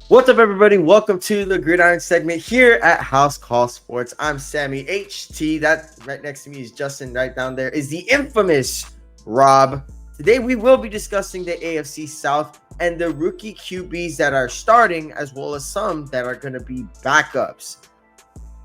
What's up, everybody? Welcome to the Gridiron segment here at House Call Sports. I'm Sammy HT. That right next to me is Justin. Right down there is the infamous Rob. Today, we will be discussing the AFC South and the rookie QBs that are starting, as well as some that are going to be backups.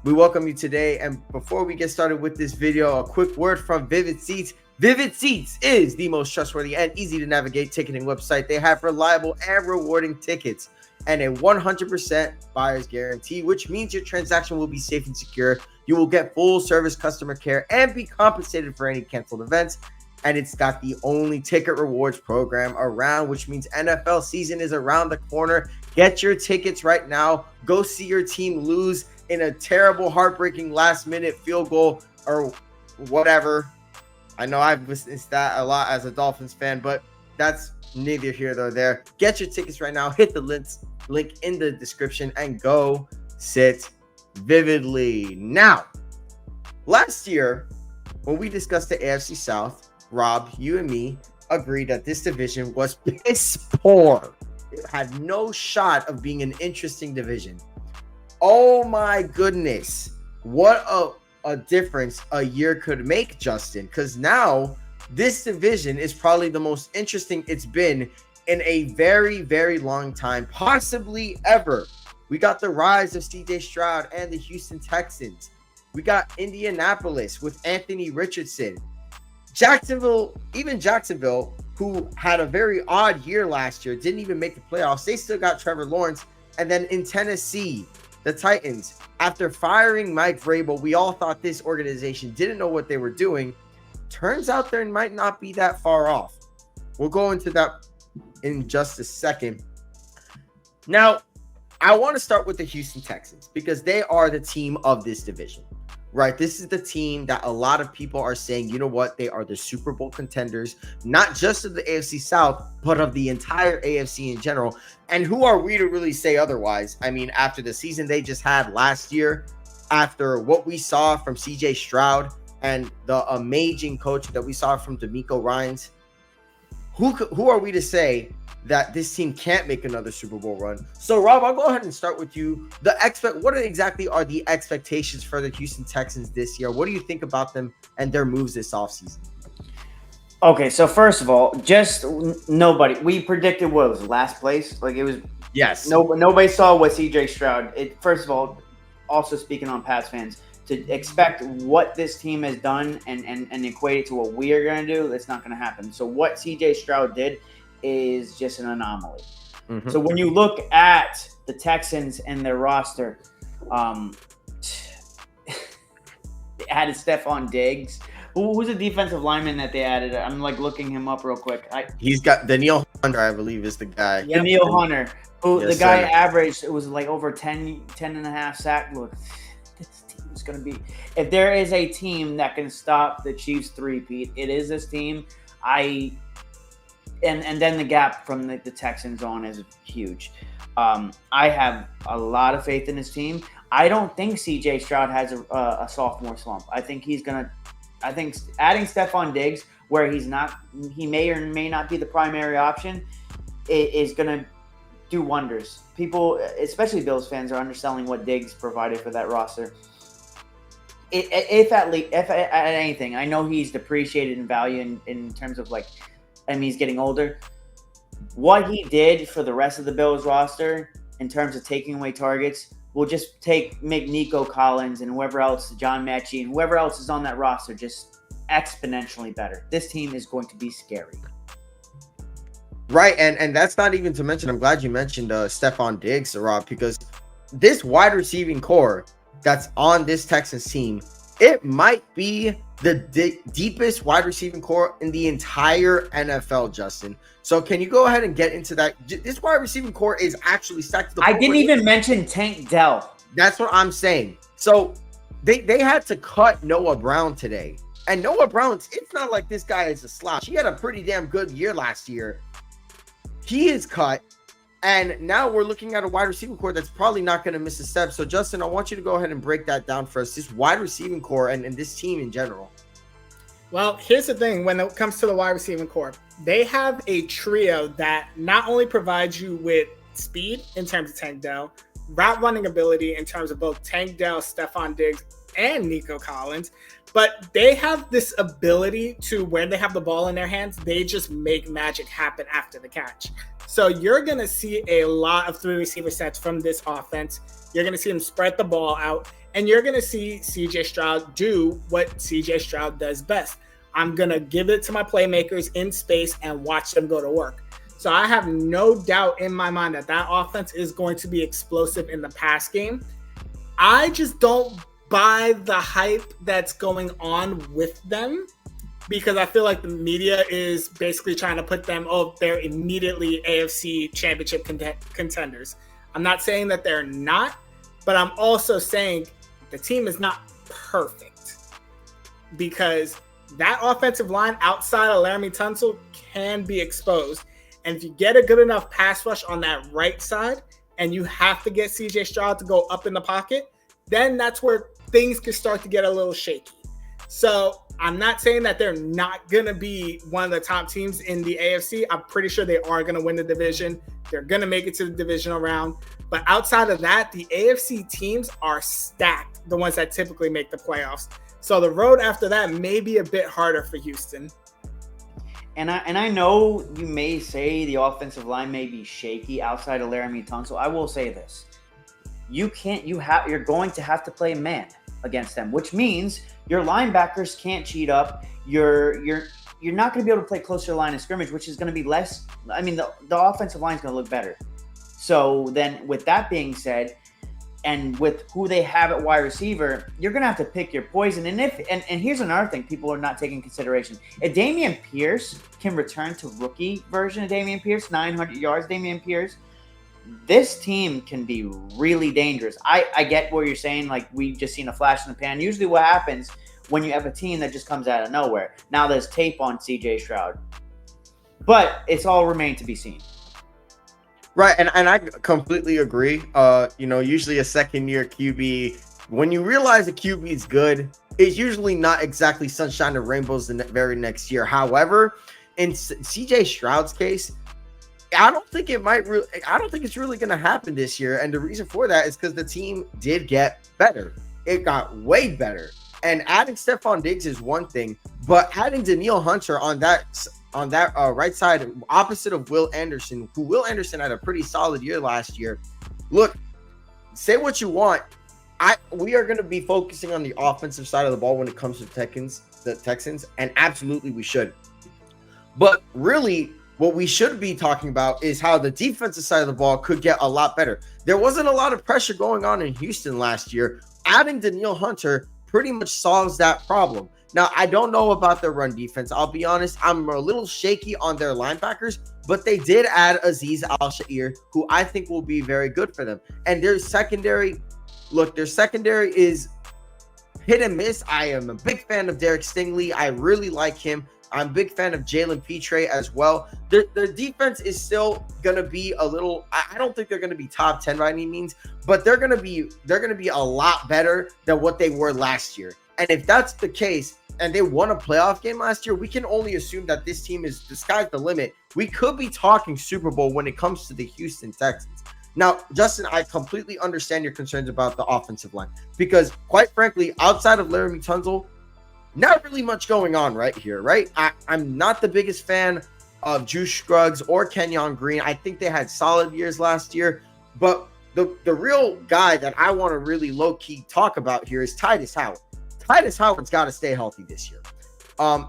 We welcome you today. And before we get started with this video, a quick word from Vivid Seats. Vivid Seats is the most trustworthy and easy to navigate ticketing website. They have reliable and rewarding tickets and a 100% buyer's guarantee, which means your transaction will be safe and secure. You will get full service customer care and be compensated for any canceled events. And it's got the only ticket rewards program around, which means NFL season is around the corner. Get your tickets right now. Go see your team lose in a terrible, heartbreaking last-minute field goal or whatever. I know I've witnessed that a lot as a Dolphins fan, but that's neither here nor there. Get your tickets right now. Hit the link in the description and go sit vividly. Now, last year, when we discussed the AFC South, Rob, you and me agreed that this division was piss poor. It had no shot of being an interesting division. Oh my goodness. What a difference a year could make, Justin, because now this division is probably the most interesting it's been in a very, very long time, possibly ever. We got the rise of CJ Stroud and the Houston Texans. We got Indianapolis with Anthony Richardson. Jacksonville, who had a very odd year last year, didn't even make the playoffs. They still got Trevor Lawrence. And then in Tennessee, the Titans, after firing Mike Vrabel, we all thought this organization didn't know what they were doing. Turns out they might not be that far off. We'll go into that in just a second. Now, I want to start with the Houston Texans because they are the team of this division, right? This is the team that a lot of people are saying, you know what? They are the Super Bowl contenders, not just of the AFC South, but of the entire AFC in general. And who are we to really say otherwise? I mean, after the season they just had last year, after what we saw from CJ Stroud and the amazing coach that we saw from DeMeco Ryans, who are we to say that this team can't make another Super Bowl run? So, Rob, I'll go ahead and start with you. What exactly are the expectations for the Houston Texans this year? What do you think about them and their moves this offseason? Okay, so first of all, just nobody. We predicted what was last place. Like it was. Yes. Nobody saw what CJ Stroud. First of all, also speaking on Pats fans, to expect what this team has done and equate it to what we are going to do, that's not going to happen. So what CJ Stroud did is just an anomaly. Mm-hmm. So when you look at the Texans and their roster, they added Stephon Diggs. Who's the defensive lineman that they added? I'm like looking him up real quick. He's got Danielle Hunter, I believe, is the guy. Yeah, Danielle Hunter, who yes, the guy averaged, it was like over 10 and a half sack. Look, this team is going to be, if there is a team that can stop the Chiefs three-peat, it is this team. And then the gap from the Texans on is huge. I have a lot of faith in this team. I don't think CJ Stroud has a sophomore slump. I think adding Stephon Diggs, where he may or may not be the primary option, is going to do wonders. People, especially Bills fans, are underselling what Diggs provided for that roster. If at anything, I know he's depreciated in value in terms of he's getting older. What he did for the rest of the Bills roster in terms of taking away targets will just make Nico Collins and whoever else, John Mechie, and whoever else is on that roster just exponentially better. This team is going to be scary. Right, and that's not even to mention, I'm glad you mentioned Stephon Diggs, Rob, because this wide receiving core that's on this Texans team, it might be the deepest wide receiving core in the entire NFL, Justin. So can you go ahead and get into that? This wide receiving core is actually stacked to the point. I didn't even mention Tank Dell. That's what I'm saying. So they had to cut Noah Brown today. And Noah Brown, it's not like this guy is a slouch. He had a pretty damn good year last year. He is cut. And now we're looking at a wide receiving core that's probably not going to miss a step. So, Justin, I want you to go ahead and break that down for us, this wide receiving core and this team in general. Well, here's the thing. When it comes to the wide receiving core, they have a trio that not only provides you with speed in terms of Tank Dell, route running ability in terms of both Tank Dell, Stephon Diggs, and Nico Collins. But they have this ability to, when they have the ball in their hands, they just make magic happen after the catch. So you're going to see a lot of 3 receiver sets from this offense. You're going to see them spread the ball out, and you're going to see CJ Stroud do what CJ Stroud does best. I'm going to give it to my playmakers in space and watch them go to work. So I have no doubt in my mind that that offense is going to be explosive in the pass game. I just don't buy the hype that's going on with them, because I feel like the media is basically trying to put them, they're immediately AFC championship contenders. I'm not saying that they're not, but I'm also saying the team is not perfect, because that offensive line outside of Laramie Tunsil can be exposed. And if you get a good enough pass rush on that right side and you have to get CJ Stroud to go up in the pocket, then that's where things can start to get a little shaky. So I'm not saying that they're not going to be one of the top teams in the AFC. I'm pretty sure they are going to win the division. They're going to make it to the divisional round. But outside of that, the AFC teams are stacked, the ones that typically make the playoffs. So the road after that may be a bit harder for Houston. And I know you may say the offensive line may be shaky outside of Laramie Tunsil. I will say this. You're going to have to play man against them, which means your linebackers can't cheat up. You're not going to be able to play closer to the line of scrimmage, which is going to be less. I mean, the offensive line is going to look better. So then with that being said, and with who they have at wide receiver, you're going to have to pick your poison. And here's another thing people are not taking into consideration. If Dameon Pierce can return to rookie version of Dameon Pierce, 900 yards Dameon Pierce, this team can be really dangerous. I get what you're saying. Like, we've just seen a flash in the pan. Usually what happens when you have a team that just comes out of nowhere. Now there's tape on CJ Stroud. But it's all remained to be seen. Right, and I completely agree. Usually a second-year QB, when you realize a QB is good, it's usually not exactly sunshine and rainbows the very next year. However, in CJ Stroud's case, I don't think it's really going to happen this year. And the reason for that is because the team did get better. It got way better. And adding Stephon Diggs is one thing, but adding Danielle Hunter on that right side, opposite of Will Anderson, who Will Anderson had a pretty solid year last year. Look, say what you want. We are going to be focusing on the offensive side of the ball when it comes to the Texans, and absolutely we should. But really, what we should be talking about is how the defensive side of the ball could get a lot better. There wasn't a lot of pressure going on in Houston last year. Adding Danielle Hunter pretty much solves that problem. Now, I don't know about their run defense. I'll be honest, I'm a little shaky on their linebackers, but they did add Azeez Al-Shaair, who I think will be very good for them. And their secondary is hit and miss. I am a big fan of Derek Stingley. I really like him. I'm a big fan of Jalen Petre as well. Their defense is still going to be a little, I don't think they're going to be top 10 by any means, but they're going to be a lot better than what they were last year. And if that's the case, and they won a playoff game last year, we can only assume that this team is, the sky's the limit. We could be talking Super Bowl when it comes to the Houston Texans. Now, Justin, I completely understand your concerns about the offensive line, because quite frankly, outside of Laramie Tunsil, not really much going on right here, right? I'm not the biggest fan of Juice Scruggs or Kenyon Green. I think they had solid years last year, but the real guy that I want to really low-key talk about here is Titus Howard. Titus Howard's got to stay healthy this year.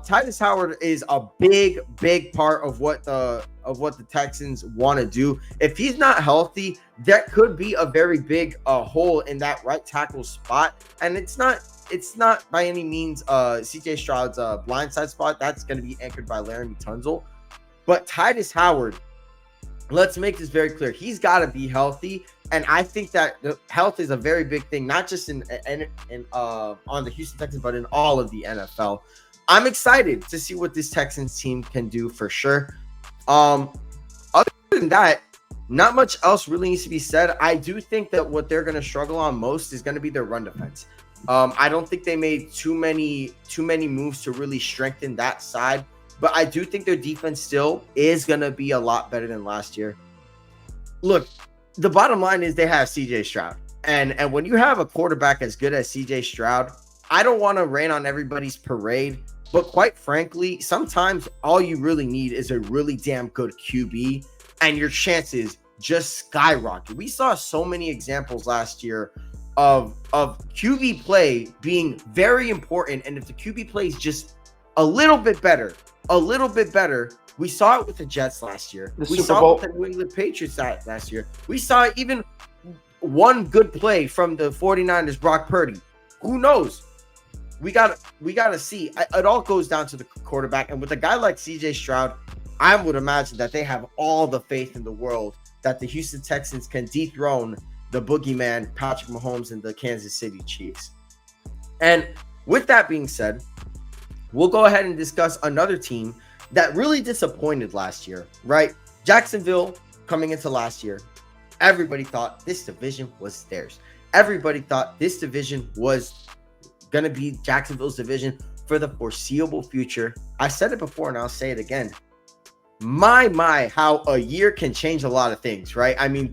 Titus Howard is a big part of what the Texans want to do. If he's not healthy, that could be a very big hole in that right tackle spot. And it's not by any means CJ Stroud's blindside spot. That's going to be anchored by Laramie Tunsil. But Titus Howard, let's make this very clear. He's got to be healthy. And I think that the health is a very big thing, not just in on the Houston Texans, but in all of the NFL. I'm excited to see what this Texans team can do for sure. Other than that, not much else really needs to be said. I do think that what they're going to struggle on most is going to be their run defense. I don't think they made too many moves to really strengthen that side, but I do think their defense still is going to be a lot better than last year. look, the bottom line is they have CJ Stroud. And when you have a quarterback as good as CJ Stroud, I don't want to rain on everybody's parade, but quite frankly, sometimes all you really need is a really damn good QB, and your chances just skyrocket. We saw so many examples last year of QB play being very important, and if the QB play is just a little bit better, we saw it with the Jets last year. We saw it with the New England Patriots last year. We saw even one good play from the 49ers, Brock Purdy. Who knows? We gotta see. It all goes down to the quarterback, and with a guy like CJ Stroud, I would imagine that they have all the faith in the world that the Houston Texans can dethrone the boogeyman, Patrick Mahomes, and the Kansas City Chiefs. And with that being said, we'll go ahead and discuss another team that really disappointed last year, right? Jacksonville, coming into last year, everybody thought this division was theirs. Everybody thought this division was going to be Jacksonville's division for the foreseeable future. I said it before and I'll say it again. My, how a year can change a lot of things, right? I mean,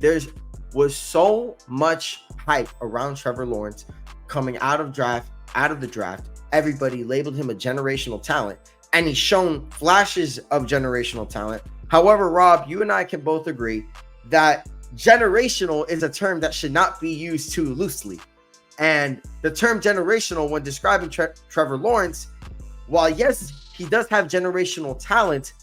was so much hype around Trevor Lawrence coming out of the draft. Everybody labeled him a generational talent, and he's shown flashes of generational talent. However, Rob, you and I can both agree that generational is a term that should not be used too loosely. And the term generational, when describing Trevor Lawrence, while yes, he does have generational talent,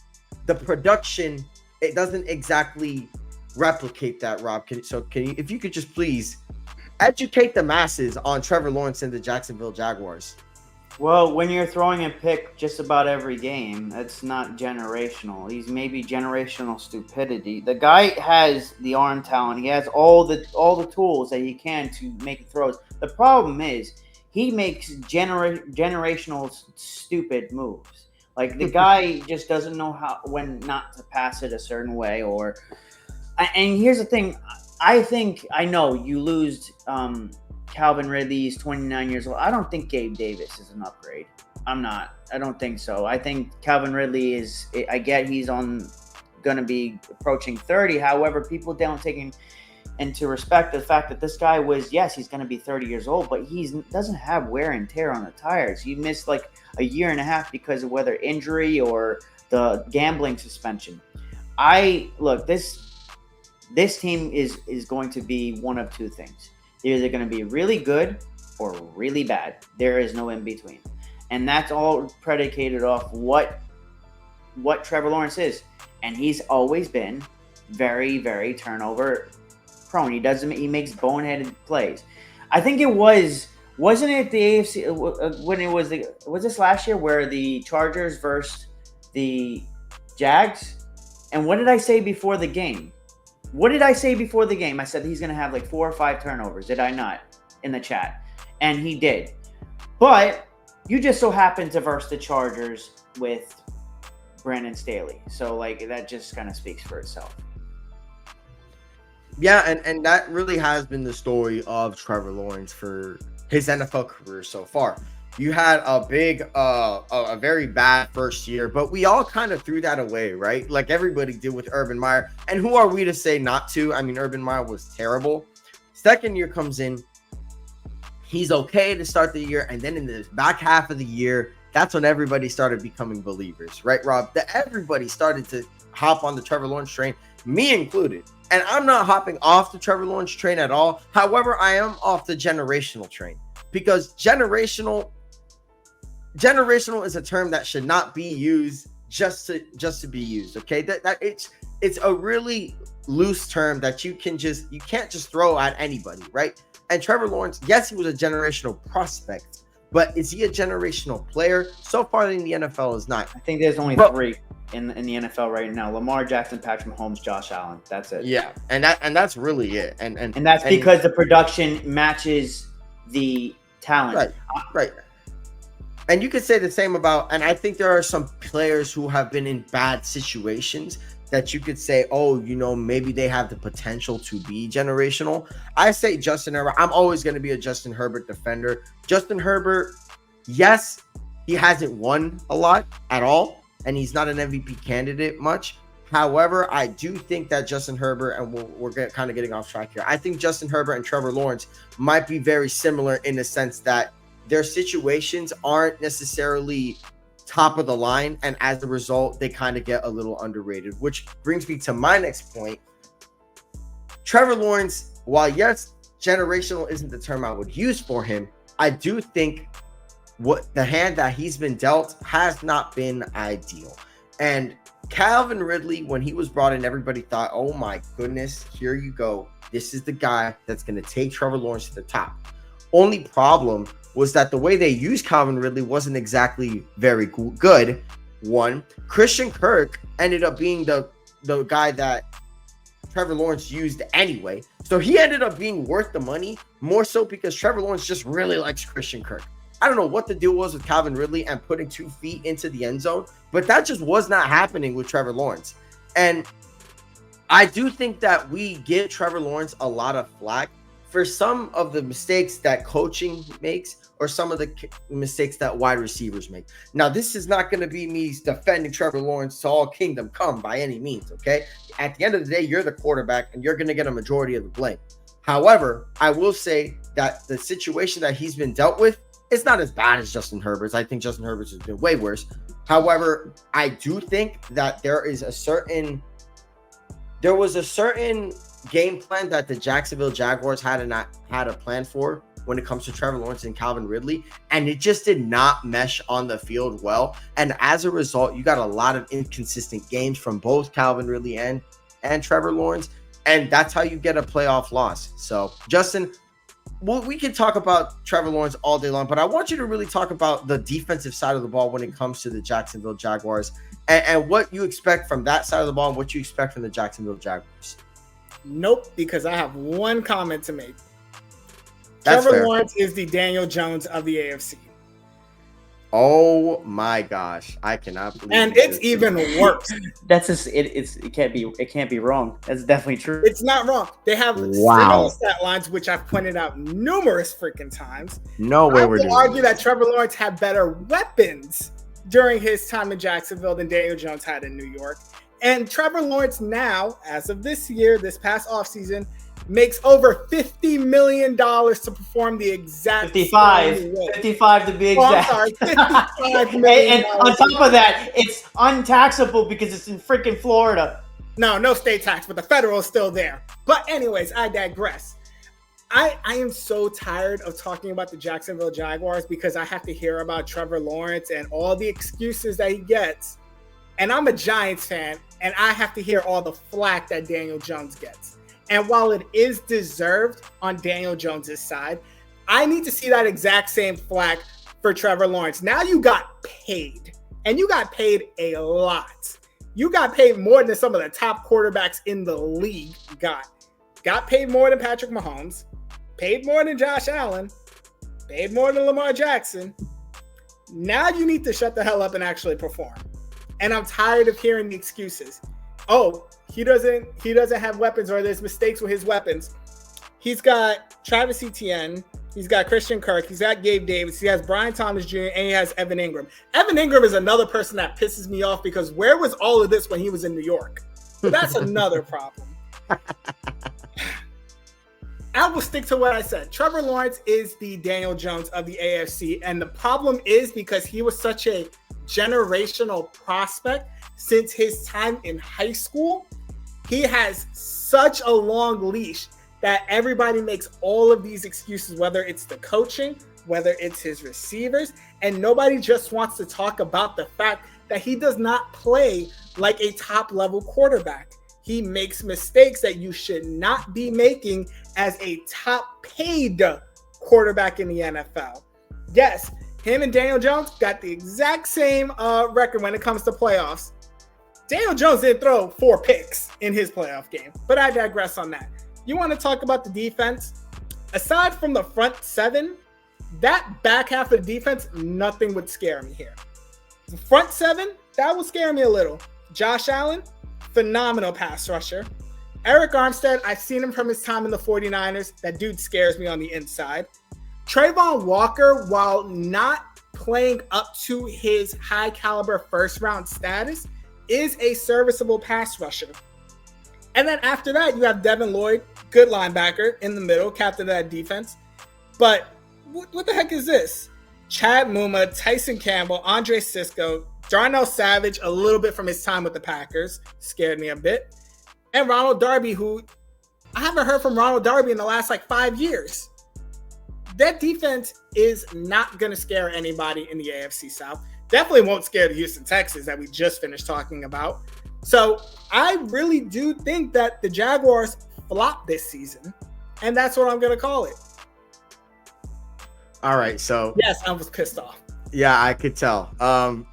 the production, it doesn't exactly replicate that, Rob. Can you, if you could just please educate the masses on Trevor Lawrence and the Jacksonville Jaguars? Well, when you're throwing a pick just about every game, that's not generational. He's maybe generational stupidity. The guy has the arm talent. He has all the tools that he can to make throws. The problem is he makes generational stupid moves. Like, the guy just doesn't know when not to pass it a certain way. And here's the thing. I know you lose Calvin Ridley. He's 29 years old. I don't think Gabe Davis is an upgrade. I don't think so. I think Calvin Ridley I get he's going to be approaching 30. However, people don't take into respect the fact that this guy he's going to be 30 years old, but he doesn't have wear and tear on the tires. He missed like a year and a half because of whether injury or the gambling suspension. This team is going to be one of two things. They're either going to be really good or really bad. There is no in between. And that's all predicated off what Trevor Lawrence is. And he's always been very, very turnover prone. He makes boneheaded plays. I think wasn't it the AFC when it was this last year where the Chargers versus the Jags? And what did I say before the game? I said he's going to have like 4 or 5 turnovers. Did I not? In the chat. And he did. But you just so happened to verse the Chargers with Brandon Staley. So, like, that just kind of speaks for itself. Yeah, and that really has been the story of Trevor Lawrence for his NFL career so far. You had a very bad first year, but we all kind of threw that away, right? Like everybody did with Urban Meyer. And who are we to say not to? I mean, Urban Meyer was terrible. Second year comes in. He's okay to start the year. And then in the back half of the year, that's when everybody started becoming believers, right, Rob? Everybody started to hop on the Trevor Lawrence train, me included. And I'm not hopping off the Trevor Lawrence train at all. However, I am off the generational train because generational is a term that should not be used just to be used. Okay, that it's a really loose term that you can't just throw at anybody, right? And Trevor Lawrence, yes, he was a generational prospect, but is he a generational player? So far in the NFL is not. I think there's only 3 in the NFL right now: Lamar Jackson, Patrick Mahomes, Josh Allen. That's it. Yeah, and that's really it. And that's because the production matches the talent. Right. And you could say the same about, and I think there are some players who have been in bad situations that you could say, oh, maybe they have the potential to be generational. I say Justin Herbert. I'm always going to be a Justin Herbert defender. Justin Herbert, yes, he hasn't won a lot at all, and he's not an MVP candidate much. However, I do think that Justin Herbert, and we're kind of getting off track here. I think Justin Herbert and Trevor Lawrence might be very similar in the sense that their situations aren't necessarily top of the line, and as a result, they kind of get a little underrated, which brings me to my next point. Trevor Lawrence, while yes, generational isn't the term I would use for him, I do think what the hand that he's been dealt has not been ideal. And Calvin Ridley, when he was brought in, everybody thought, oh my goodness, here you go. This is the guy that's going to take Trevor Lawrence to the top. Only problem was that the way they used Calvin Ridley wasn't exactly very good. One, Christian Kirk ended up being the guy that Trevor Lawrence used anyway. So he ended up being worth the money, more so because Trevor Lawrence just really likes Christian Kirk. I don't know what the deal was with Calvin Ridley and putting 2 feet into the end zone, but that just was not happening with Trevor Lawrence. And I do think that we give Trevor Lawrence a lot of flack for some of the mistakes that coaching makes or some of the mistakes that wide receivers make. Now, this is not going to be me defending Trevor Lawrence to all kingdom come by any means, okay? At the end of the day, you're the quarterback and you're going to get a majority of the blame. However, I will say that the situation that he's been dealt with, it's not as bad as Justin Herbert's. I think Justin Herbert's has been way worse. However, I do think that there was a certain game plan that the Jacksonville Jaguars had a plan for when it comes to Trevor Lawrence and Calvin Ridley, and it just did not mesh on the field well. And as a result, you got a lot of inconsistent games from both Calvin Ridley and Trevor Lawrence, and that's how you get a playoff loss. So, Justin, well, we can talk about Trevor Lawrence all day long, but I want you to really talk about the defensive side of the ball when it comes to the Jacksonville Jaguars and what you expect from that side of the ball and what you expect from the Jacksonville Jaguars. Nope, because I have one comment to make. That's Trevor fair. Lawrence is the Daniel Jones of the AFC. Oh my gosh, I cannot believe And it's even worse. That's just it can't be wrong. That's definitely true. It's not wrong. They have similar stat lines, which I've pointed out numerous freaking times. No way we're doing. I would argue this. that Trevor Lawrence had better weapons during his time in Jacksonville than Daniel Jones had in New York. And Trevor Lawrence now, as of this year, this past offseason, makes over $50 million to perform the exact 55 to be exact. Oh, I'm sorry, $55 million. And on top of that, it's untaxable because it's in freaking Florida. No state tax, but the federal is still there. But anyways, I digress. I am so tired of talking about the Jacksonville Jaguars because I have to hear about Trevor Lawrence and all the excuses that he gets. And I'm a Giants fan, and I have to hear all the flack that Daniel Jones gets. And while it is deserved on Daniel Jones's side, I need to see that exact same flack for Trevor Lawrence. Now you got paid, and you got paid a lot. You got paid more than some of the top quarterbacks in the league got. Got paid more than Patrick Mahomes, paid more than Josh Allen, paid more than Lamar Jackson. Now you need to shut the hell up and actually perform. And I'm tired of hearing the excuses. Oh, he doesn't have weapons, or there's mistakes with his weapons. He's got Travis Etienne, he's got Christian Kirk, he's got Gabe Davis, he has Brian Thomas Jr., and he has Evan Ingram. Evan Ingram is another person that pisses me off because where was all of this when he was in New York? So that's another problem. I will stick to what I said. Trevor Lawrence is the Daniel Jones of the AFC, and the problem is because he was such a generational prospect since his time in high school. He has such a long leash that everybody makes all of these excuses, whether it's the coaching, whether it's his receivers, and nobody just wants to talk about the fact that he does not play like a top-level quarterback. He makes mistakes that you should not be making as a top-paid quarterback in the NFL. Yes, him and Daniel Jones got the exact same record when it comes to playoffs. Daniel Jones didn't throw 4 picks in his playoff game, but I digress on that. You want to talk about the defense? Aside from the front 7, that back half of the defense, nothing would scare me here. The front 7, that would scare me a little. Josh Allen, phenomenal pass rusher. Eric Armstead, I've seen him from his time in the 49ers. That dude scares me on the inside. Trayvon Walker, while not playing up to his high caliber first round status, is a serviceable pass rusher. And then after that, you have Devin Lloyd, good linebacker in the middle, captain of that defense. But what the heck is this? Chad Muma, Tyson Campbell, Andre Sisco, Darnell Savage, a little bit from his time with the Packers, scared me a bit. And Ronald Darby, who I haven't heard from Ronald Darby in the last 5 years. That defense is not going to scare anybody in the AFC South. Definitely won't scare the Houston Texans that we just finished talking about. So I really do think that the Jaguars flop this season, and that's what I'm going to call it. All right, so yes, I was pissed off. Yeah, I could tell.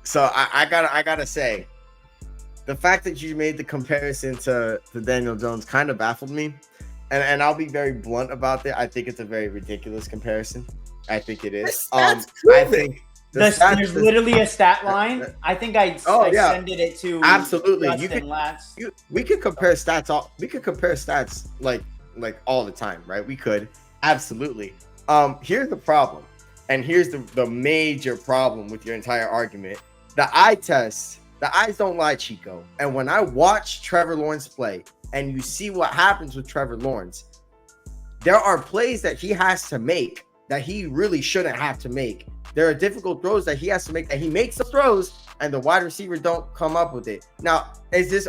So I gotta say, the fact that you made the comparison to Daniel Jones kind of baffled me, and I'll be very blunt about it. I think it's a very ridiculous comparison. I think it is. I think there's literally a stat line. I think I extended it to absolutely. We could compare stats. We could compare stats like all the time, right? We could absolutely. Here's the problem, and here's the major problem with your entire argument. The eye test, the eyes don't lie, Chico. And when I watch Trevor Lawrence play, and you see what happens with Trevor Lawrence, there are plays that he has to make that he really shouldn't have to make. There are difficult throws that he has to make that he makes the throws, and the wide receiver don't come up with it. Now,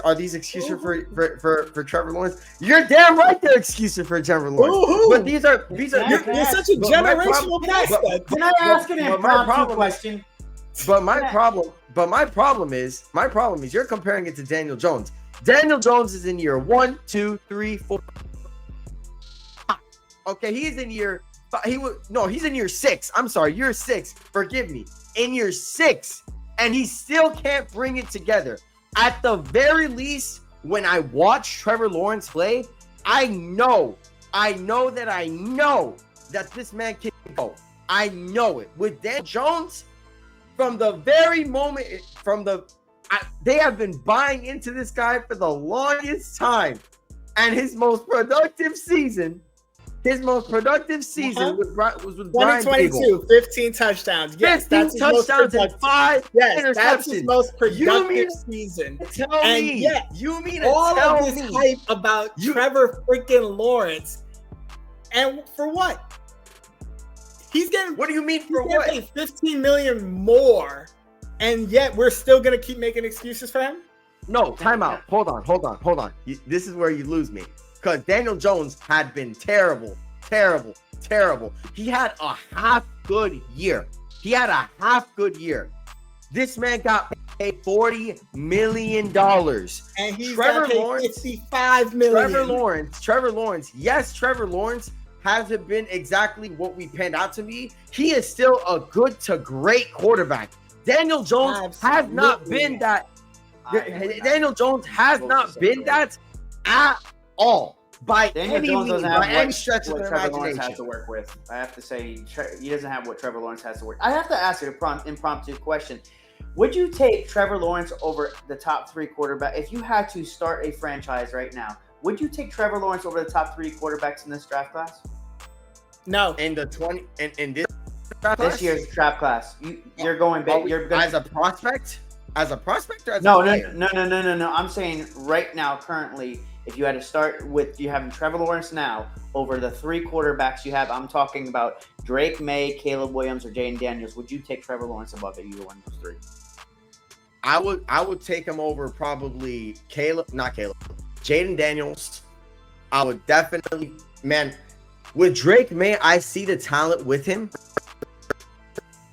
are these excuses for Trevor Lawrence? You're damn right they're excuses for Trevor Lawrence. But these are you're such a generational guy. Can I ask an impromptu question? But my problem is you're comparing it to Daniel Jones. Daniel Jones is in year 1, 2, 3, 4. Okay, he's in year. He's in year 6. I'm sorry, year 6. Forgive me. In year 6, and he still can't bring it together. At the very least, when I watch Trevor Lawrence play, I know that this man can go. I know it. With Dan Jones, from the very moment, they have been buying into this guy for the longest time, and his most productive season was with Brian 2022, 15 touchdowns. Yes, 15 touchdowns and 5 interceptions. That's his most productive season. You mean all of this hype about Trevor freaking Lawrence, and for what? He's getting. What do you mean for what? $15 million more, and yet we're still gonna keep making excuses for him? No, time out. Hold on. This is where you lose me. Because Daniel Jones had been terrible. He had a half good year. This man got paid $40 million. And he's got paid $55 million. Trevor Lawrence. Yes, Trevor Lawrence hasn't been exactly what we panned out to be. He is still a good to great quarterback. Daniel Jones has not been that. Daniel Jones has not been that at all by any stretch of the imagination. Has to work with. I have to say he doesn't have what Trevor Lawrence has to work. I have to ask you an impromptu question. Would you take Trevor Lawrence over the top 3 quarterback if you had to start a franchise right now? Would you take Trevor Lawrence over the top 3 quarterbacks in this draft class? No. In the 20 in this draft class? This year's draft class. You're going big. As a prospect? As a prospect or as no, a player? No. I'm saying right now, currently, if you had to start with you having Trevor Lawrence now over the 3 quarterbacks you have, I'm talking about Drake May, Caleb Williams, or Jaden Daniels. Would you take Trevor Lawrence above either one of those 3? I would take him over probably Jaden Daniels. I would definitely, with Drake May, I see the talent with him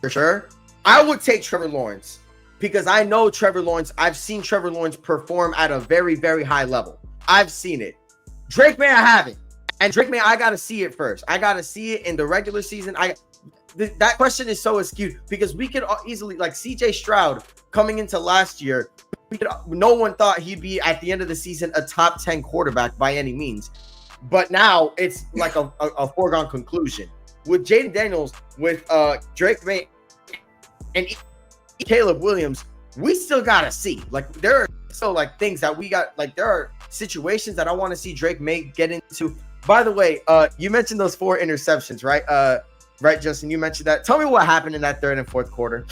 for sure. I would take Trevor Lawrence because I know Trevor Lawrence. I've seen Trevor Lawrence perform at a very, very high level. I've seen it. Drake May, I haven't. And Drake May, I got to see it first. I got to see it in the regular season. That question is so skewed because we could easily, like CJ Stroud coming into last year, no one thought he'd be at the end of the season a top 10 quarterback by any means. But now it's like a foregone conclusion. With Jaden Daniels, with Drake May, and Caleb Williams, we still got to see. Like, there are still things that we got. Like, there are situations that I want to see Drake May get into. By the way, you mentioned those 4 interceptions, right? Right, Justin, you mentioned that. Tell me what happened in that 3rd and 4th quarter.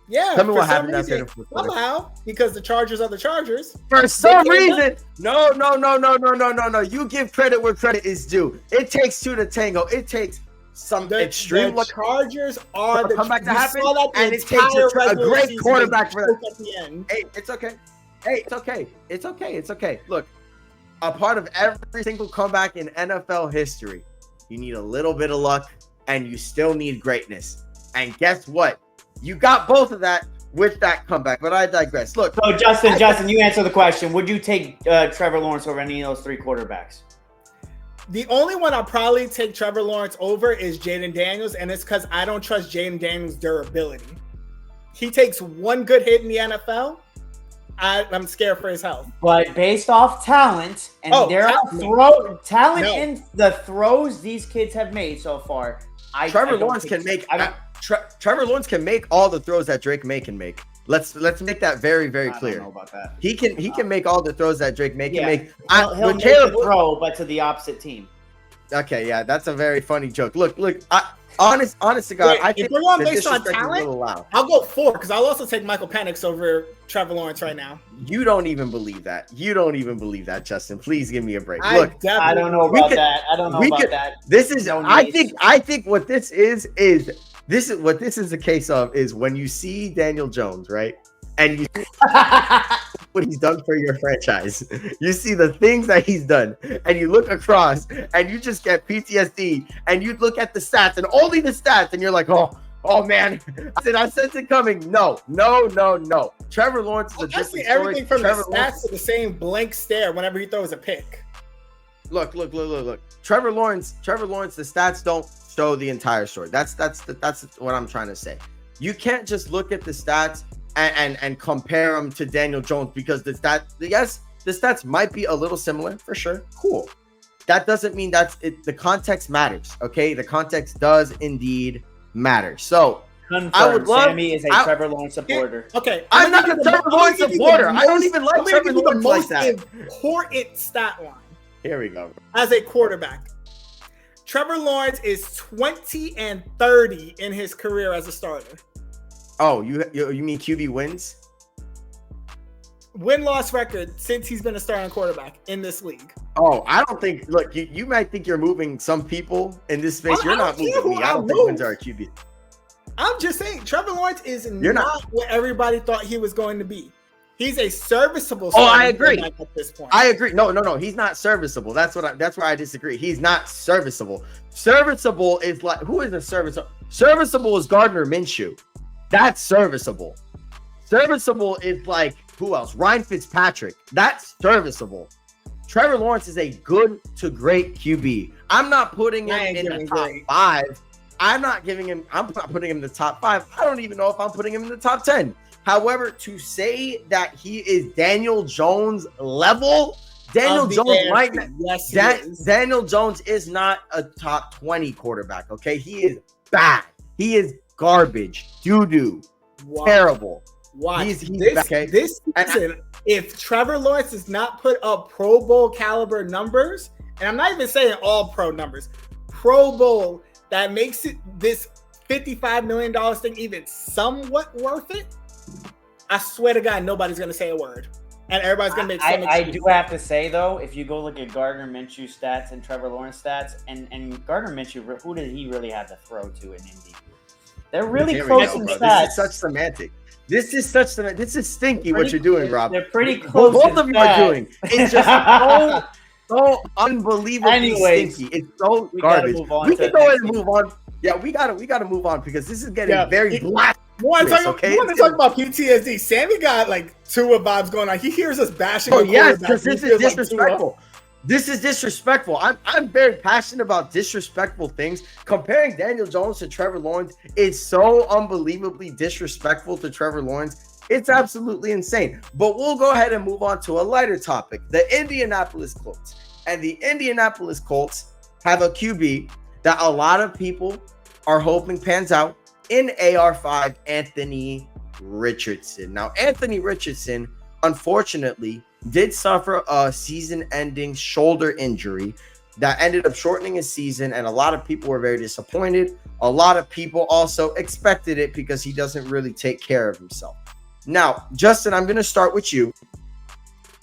Yeah, Tell me for what some happened after reason, the fourth quarter. somehow, because the Chargers are the Chargers. For some came reason, no. You give credit where credit is due. It takes two to tango. It takes some extreme The luck Chargers are the comeback to we happen, saw that the and it takes entire a regular great season, quarterback they for choke that. at the end. Hey, it's okay. Hey, it's okay. It's okay. It's okay. Look, a part of every single comeback in NFL history, you need a little bit of luck, and you still need greatness. And guess what? You got both of that with that comeback. But I digress. Look. So Justin, you answer the question. Would you take Trevor Lawrence over any of those three quarterbacks? The only one I'll probably take Trevor Lawrence over is Jaden Daniels, and it's because I don't trust Jaden Daniels' durability. He takes one good hit in the NFL. I'm scared for his health. But based off talent and talent in the throws these kids have made so far, Trevor Lawrence can make all the throws that Drake May can make. Let's make that very, very clear. I don't know about that. He can make all the throws that Drake May can make. He'll make a throw, but to the opposite team. Okay, yeah, that's a very funny joke. Look, honest to God, I think if we're going based on disrespect is a talent, little loud. I'll go 4 because I'll also take Michael Penix over Trevor Lawrence right now. You don't even believe that. Justin. Please give me a break. I Look, don't know about that. I don't know about that. This is I think what this is the case of is when you see Daniel Jones, right? And you see what he's done for your franchise. You see the things that he's done, and you look across and you just get PTSD, and you look at the stats and only the stats, and you're like, oh man, I sense it coming. No. Trevor Lawrence is a different story. Everything from the stats to the same blank stare whenever he throws a pick. Look. Trevor Lawrence, the stats don't show the entire story. That's what I'm trying to say. You can't just look at the stats and compare them to Daniel Jones because the stats might be a little similar for sure. Cool. That doesn't mean that's it. The context matters. Okay. The context does indeed matter. So confirmed. I would love. Sammy is a Trevor Lawrence supporter. Okay. I'm not a Trevor Lawrence supporter. I don't even like Trevor Lawrence like that. Important stat line. Here we go. As a quarterback, Trevor Lawrence is 20-30 in his career as a starter. Oh, you mean QB wins? Win-loss record since he's been a starting quarterback in this league. Oh, I don't think. Look, you might think you're moving some people in this space. You're not moving me. I don't think wins are a QB. I'm just saying, Trevor Lawrence is not what everybody thought he was going to be. He's a serviceable. Oh, I agree. At this point, I agree. No. He's not serviceable. That's where I disagree. He's not serviceable. Serviceable is like, who is a serviceable? Serviceable is Gardner Minshew. That's serviceable. Serviceable is like, who else? Ryan Fitzpatrick. That's serviceable. Trevor Lawrence is a good to great QB. I'm not putting him in the top 5. I'm not putting him in the top 5. I don't even know if I'm putting him in the top 10. However, to say that he is Daniel Jones level, Daniel Jones is not a top 20 quarterback. Okay, he is bad. He is garbage, doo-doo, terrible. Why? He's okay. This season, if Trevor Lawrence does not put up Pro Bowl caliber numbers, and I'm not even saying all pro numbers, Pro Bowl, that makes it this $55 million thing even somewhat worth it, I swear to God, nobody's going to say a word. And everybody's going to make some I do have to say, though, if you go look at Gardner Minshew stats and Trevor Lawrence stats, and Gardner Minshew, who did he really have to throw to in Indy? They're really close in stats. This is such semantic. This is stinky what you're doing, Rob. They're pretty close. Both of you are doing. It's just so unbelievably stinky. It's so garbage. We can go ahead and move on. Yeah, we gotta move on because this is getting very black. You want to talk about PTSD? Sammy got like Tua vibes going on. He hears us bashing. Oh yes, because this is disrespectful. This is disrespectful. I'm very passionate about disrespectful things. Comparing Daniel Jones to Trevor Lawrence is so unbelievably disrespectful to Trevor Lawrence. It's absolutely insane. But we'll go ahead and move on to a lighter topic. The Indianapolis Colts. And the Indianapolis Colts have a QB that a lot of people are hoping pans out in AR5, Anthony Richardson. Now, Anthony Richardson, unfortunately, did suffer a season-ending shoulder injury that ended up shortening his season, and a lot of people were very disappointed. A lot of people also expected it because he doesn't really take care of himself. Now, Justin, I'm going to start with you.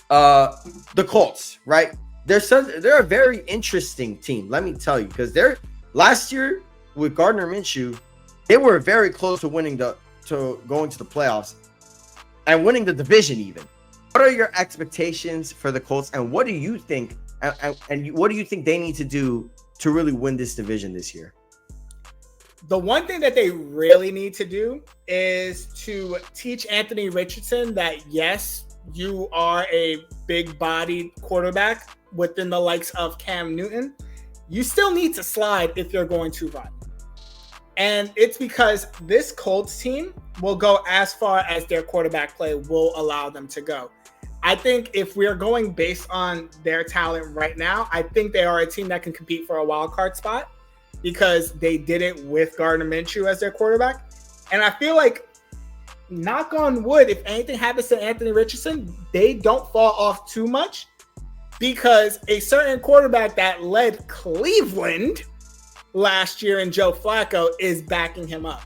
The Colts, right? They're a very interesting team, let me tell you, because they're last year with Gardner Minshew, they were very close to going to the playoffs and winning the division even. What are your expectations for the Colts, and what do you think and what do you think they need to do to really win this division this year? The one thing that they really need to do is to teach Anthony Richardson that, yes, you are a big-bodied quarterback within the likes of Cam Newton. You still need to slide if you're going to run. And it's because this Colts team will go as far as their quarterback play will allow them to go. I think if we're going based on their talent right now, I think they are a team that can compete for a wild card spot because they did it with Gardner Minshew as their quarterback. And I feel like, knock on wood, if anything happens to Anthony Richardson, they don't fall off too much because a certain quarterback that led Cleveland last year in Joe Flacco is backing him up.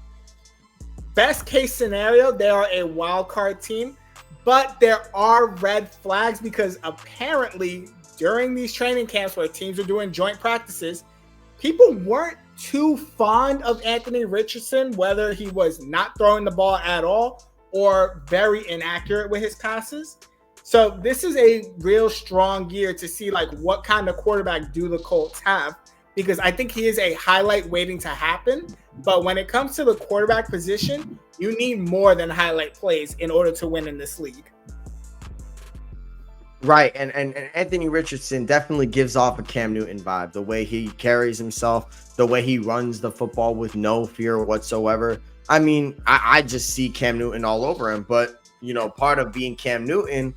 Best case scenario, they are a wild card team, but there are red flags because apparently during these training camps where teams are doing joint practices, people weren't too fond of Anthony Richardson, whether he was not throwing the ball at all or very inaccurate with his passes. So this is a real strong year to see like what kind of quarterback do the Colts have, because I think he is a highlight waiting to happen. But when it comes to the quarterback position, you need more than highlight plays in order to win in this league. Right, and Anthony Richardson definitely gives off a Cam Newton vibe. The way he carries himself, the way he runs the football with no fear whatsoever. I mean, I just see Cam Newton all over him. But, you know, part of being Cam Newton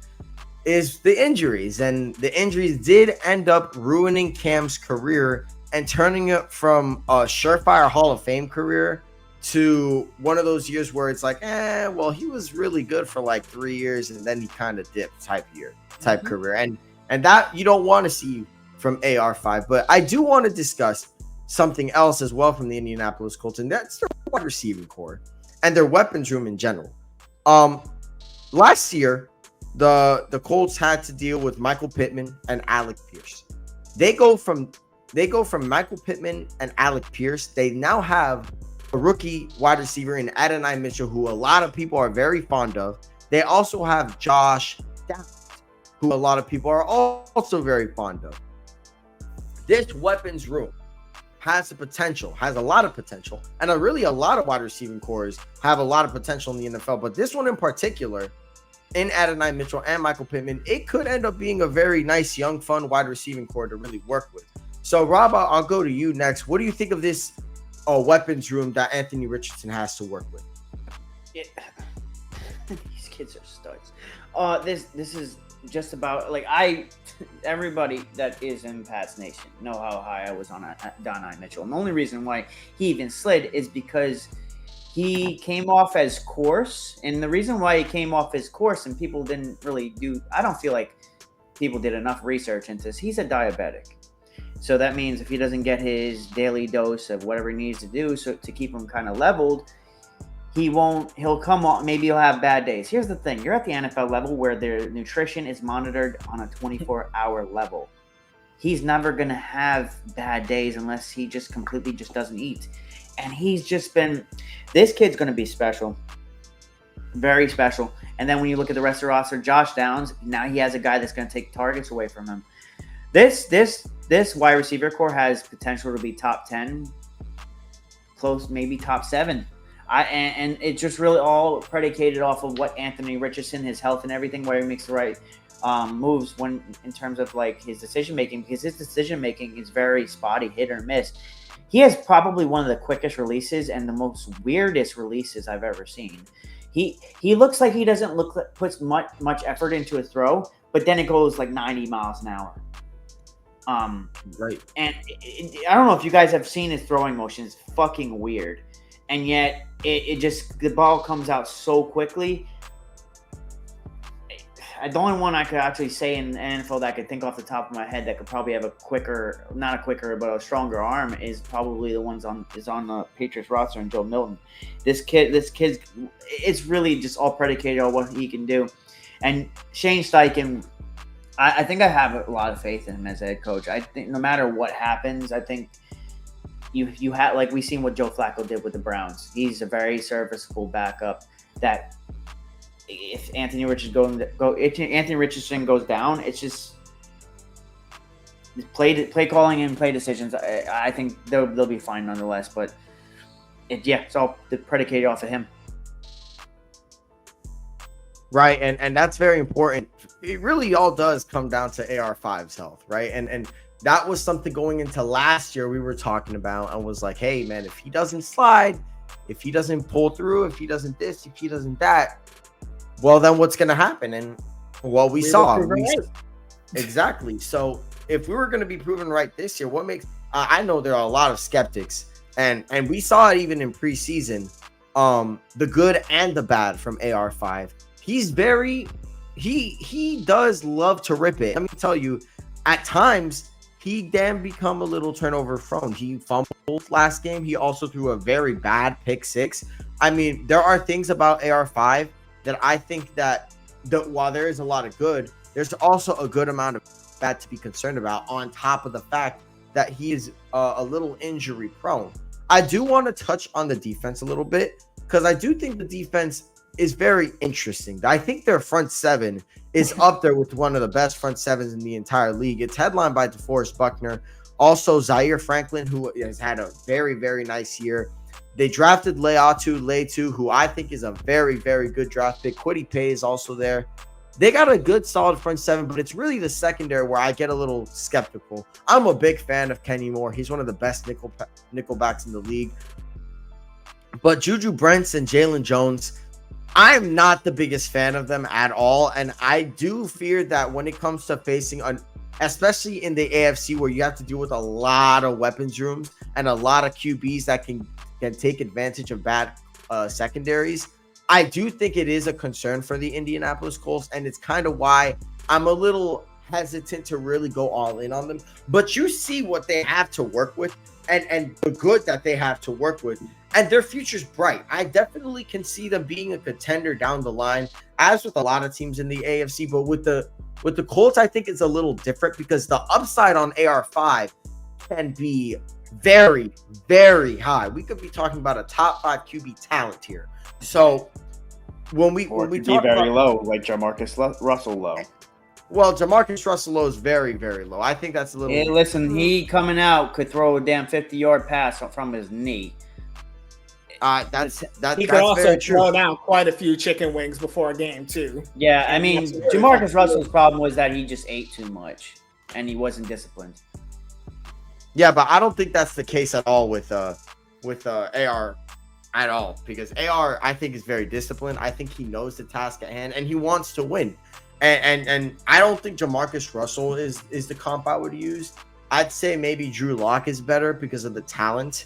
is the injuries. And the injuries did end up ruining Cam's career and turning it from a surefire Hall of Fame career to one of those years where it's like, well, he was really good for like 3 years and then he kind of dipped type career. And that you don't want to see from AR5. But I do want to discuss something else as well from the Indianapolis Colts, and that's their wide receiving core and their weapons room in general. Last year, the Colts had to deal with Michael Pittman and Alec Pierce. They go from Michael Pittman and Alec Pierce. They now have a rookie wide receiver in Adonai Mitchell, who a lot of people are very fond of. They also have Josh Downs, who a lot of people are also very fond of. This weapons room has a lot of potential, and a lot of wide receiving cores have a lot of potential in the NFL. But this one in particular, in Adonai Mitchell and Michael Pittman, it could end up being a very nice, young, fun wide receiving core to really work with. So, Rob, I'll go to you next. What do you think of this weapons room that Anthony Richardson has to work with? These kids are studs. This is just about like everybody that is in Pats Nation know how high I was on Adonai Mitchell. And the only reason why he even slid is because he came off as coarse. And the reason why he came off as coarse and people didn't really I don't feel like people did enough research into this. He's a diabetic. So that means if he doesn't get his daily dose of whatever he needs to do so to keep him kind of leveled, he'll come on, maybe he'll have bad days. Here's the thing. You're at the NFL level where their nutrition is monitored on a 24-hour level. He's never going to have bad days unless he just completely just doesn't eat. And this kid's going to be special. Very special. And then when you look at the rest of the roster, Josh Downs, now he has a guy that's going to take targets away from him. This wide receiver core has potential to be top 10, close, maybe top 7. And it's just really all predicated off of what Anthony Richardson, his health and everything, where he makes the right moves when in terms of like his decision making, because his decision making is very spotty, hit or miss. He has probably one of the quickest releases and the most weirdest releases I've ever seen. He looks like he doesn't puts much effort into a throw, but then it goes like 90 miles an hour. Right. And I don't know if you guys have seen his throwing motion. It's fucking weird. And yet it just, the ball comes out so quickly. the only one I could actually say in the NFL that I could think off the top of my head that could probably have not a quicker, but a stronger arm is probably the ones on the Patriots roster, and Joe Milton. This kid's, it's really just all predicated on what he can do. And Shane Steichen, I think I have a lot of faith in him as a head coach. I think no matter what happens, I think you have, like we've seen what Joe Flacco did with the Browns. He's a very serviceable backup that if Anthony Richardson goes down, it's just play calling and play decisions. I think they'll be fine nonetheless. But it's all predicated off of him. Right, and that's very important. It really all does come down to AR5's health, right? And that was something going into last year we were talking about and was like, hey, man, if he doesn't slide, if he doesn't pull through, if he doesn't this, if he doesn't that, well, then what's going to happen? And what we saw. Exactly. So if we were going to be proven right this year, what makes I know there are a lot of skeptics, and we saw it even in preseason, the good and the bad from AR5. He's he does love to rip it. Let me tell you, at times he can become a little turnover prone. He fumbled last game. He also threw a very bad pick six. I mean, there are things about AR5 that I think that while there is a lot of good, there's also a good amount of bad to be concerned about, on top of the fact that he is a little injury prone. I do want to touch on the defense a little bit, because I do think the defense is very interesting. I think their front seven is up there with one of the best front sevens in the entire league. It's headlined by DeForest Buckner, also Zaire Franklin, who has had a very, very nice year. They drafted Leatu, who I think is a very, very good draft pick. Kwity Paye is also there. They got a good, solid front seven, but it's really the secondary where I get a little skeptical. I'm a big fan of Kenny Moore. He's one of the best nickelbacks in the league. But Juju Brents and Jalen Jones, I'm not the biggest fan of them at all. And I do fear that when it comes to facing, especially in the AFC, where you have to deal with a lot of weapons rooms and a lot of QBs that can take advantage of bad secondaries, I do think it is a concern for the Indianapolis Colts. And it's kind of why I'm a little hesitant to really go all in on them. But you see what they have to work with, and the good that they have to work with, and their future's bright. I definitely can see them being a contender down the line, as with a lot of teams in the AFC. But with the Colts, I think it's a little different, because the upside on AR5 can be very, very high. We could be talking about a top 5 QB talent here. So when we talk very low, like Jamarcus Russell low. Well, Jamarcus Russell low is very, very low. I think that's a little. Hey, listen, he coming out could throw a damn 50-yard pass from his knee. That's he could also throw down quite a few chicken wings before a game too. Yeah, I mean, Jamarcus Russell's problem was that he just ate too much and he wasn't disciplined. Yeah, but I don't think that's the case at all with AR at all, because AR, I think, is very disciplined. I think he knows the task at hand and he wants to win. And I don't think Jamarcus Russell is the comp I would use. I'd say maybe Drew Lock is better because of the talent,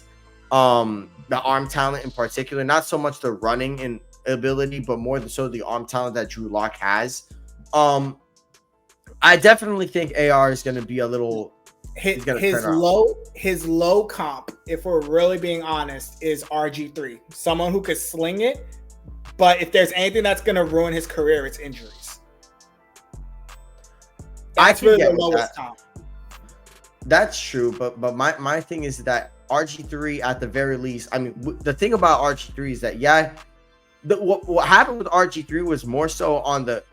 the arm talent in particular, not so much the running and ability, but more so the arm talent that Drew Lock has. I definitely think AR is going to be a little. His low comp, if we're really being honest, is RG3. Someone who could sling it, but if there's anything that's going to ruin his career, it's injuries. That's really the lowest comp. That's true, but my thing is that RG3, at the very least, I mean, the thing about RG3 is that what happened with RG3 was more so on the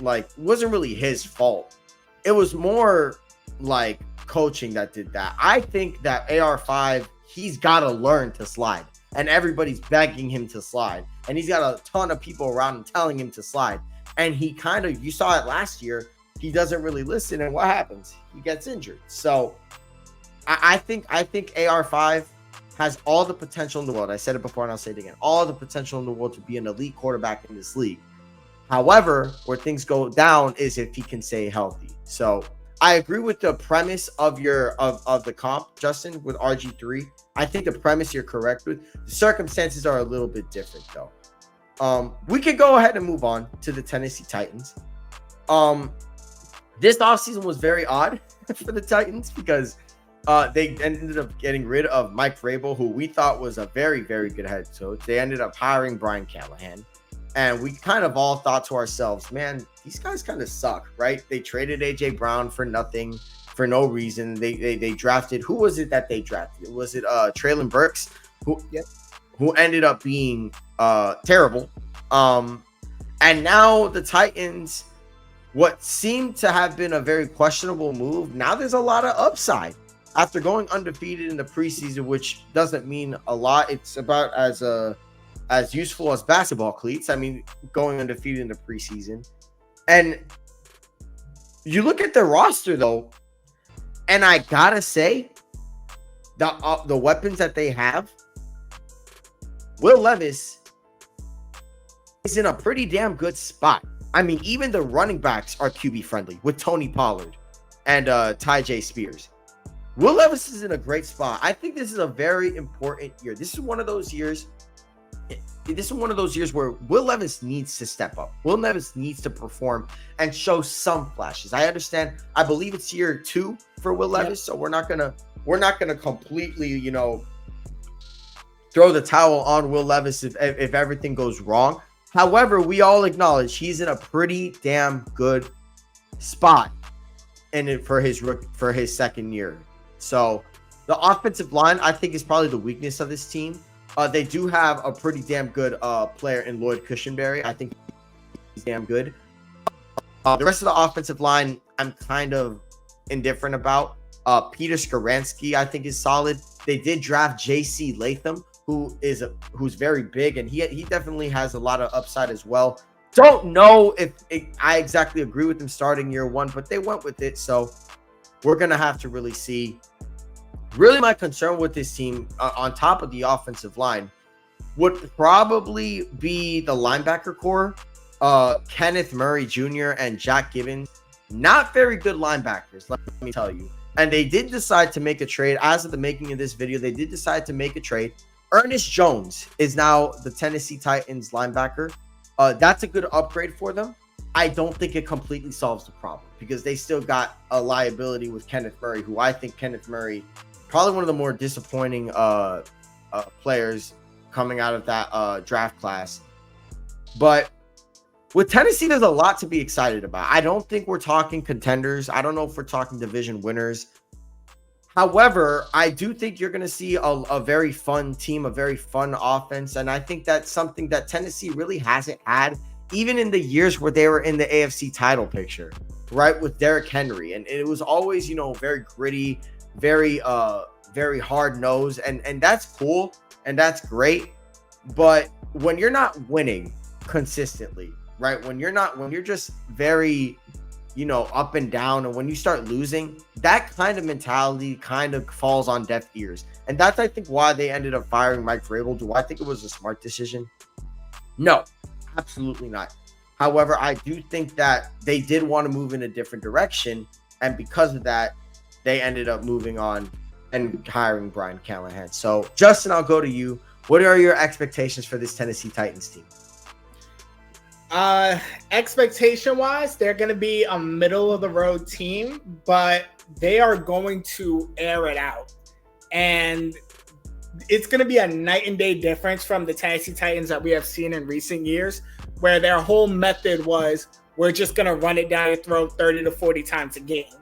like, it wasn't really his fault. It was more like coaching that did that. I think that AR5, he's got to learn to slide, and everybody's begging him to slide, and he's got a ton of people around him telling him to slide, and he kind of, you saw it last year, he doesn't really listen, and what happens? He gets injured. So I think AR5 has all the potential in the world. I said it before and I'll say it again. All the potential in the world to be an elite quarterback in this league. However, where things go down is if he can stay healthy. So I agree with the premise of the comp, Justin, with RG3. I think the premise you're correct with. The circumstances are a little bit different, though. We could go ahead and move on to the Tennessee Titans. This offseason was very odd for the Titans because they ended up getting rid of Mike Vrabel, who we thought was a very, very good head coach. They ended up hiring Brian Callahan. And we kind of all thought to ourselves, man, these guys kind of suck, right? They traded A.J. Brown for nothing, for no reason. They drafted, who was it that they drafted? Was it Treylon Burks, who ended up being terrible. And now the Titans, what seemed to have been a very questionable move, now there's a lot of upside. After going undefeated in the preseason, which doesn't mean a lot, it's about as useful as basketball cleats. I mean, going undefeated in the preseason. And you look at the roster, though, and I gotta say, the weapons that they have, Will Levis is in a pretty damn good spot. I mean, even the running backs are QB friendly with Tony Pollard and Ty J. Spears. Will Levis is in a great spot. I think this is a very important year. This is one of those years where Will Levis needs to step up. Will Levis needs to perform and show some flashes. I understand. I believe it's year 2 for Will Levis, so we're not gonna completely, throw the towel on Will Levis if everything goes wrong. However, we all acknowledge he's in a pretty damn good spot for his second year. So the offensive line, I think, is probably the weakness of this team. They do have a pretty damn good player in Lloyd Cushenberry. I think he's damn good. The rest of the offensive line, I'm kind of indifferent about. Peter Skoransky, I think, is solid. They did draft J.C. Latham, who's very big, and he definitely has a lot of upside as well. Don't know if I exactly agree with them starting year 1, but they went with it, so we're gonna have to really see. Really, my concern with this team, on top of the offensive line, would probably be the linebacker core. Kenneth Murray Jr. and Jack Gibbons, not very good linebackers, let me tell you. And they did decide to make a trade. As of the making of this video, they did decide to make a trade. Ernest Jones is now the Tennessee Titans linebacker. That's a good upgrade for them. I don't think it completely solves the problem because they still got a liability with Kenneth Murray, who I think Kenneth Murray, probably one of the more disappointing players coming out of that draft class. But with Tennessee, there's a lot to be excited about. I don't think we're talking contenders. I don't know if we're talking division winners. However, I do think you're going to see a very fun team, a very fun offense. And I think that's something that Tennessee really hasn't had, even in the years where they were in the AFC title picture, right, with Derrick Henry. And it was always, very gritty, very hard-nosed. And that's cool, and that's great. But when you're not winning consistently, right, when you're just very up and down, and when you start losing, that kind of mentality kind of falls on deaf ears. And that's, I think, why they ended up firing Mike Vrabel. Do I think it was a smart decision? No, absolutely not. However, I do think that they did want to move in a different direction, and because of that, they ended up moving on and hiring Brian Callahan. So, Justin, I'll go to you. What are your expectations for this Tennessee Titans team? Expectation wise, they're going to be a middle of the road team, but they are going to air it out. And it's going to be a night and day difference from the Tennessee Titans that we have seen in recent years, where their whole method was, we're just going to run it down your throat 30 to 40 times a game.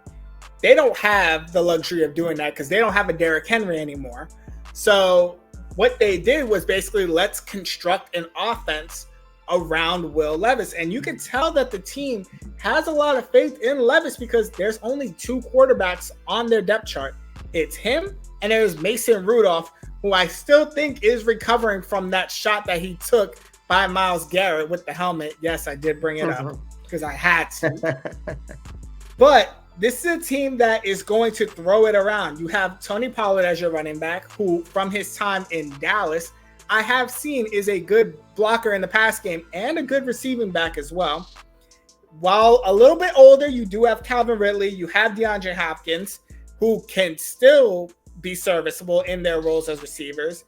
They don't have the luxury of doing that because they don't have a Derrick Henry anymore. So what they did was basically, let's construct an offense around Will Levis. And you can tell that the team has a lot of faith in Levis because there's only 2 quarterbacks on their depth chart. It's him, and there's Mason Rudolph, who I still think is recovering from that shot that he took by Myles Garrett with the helmet. Yes, I did bring it up because I had to. But this is a team that is going to throw it around. You have Tony Pollard as your running back, who from his time in Dallas, I have seen is a good blocker in the pass game and a good receiving back as well. While a little bit older, you do have Calvin Ridley. You have DeAndre Hopkins, who can still be serviceable in their roles as receivers.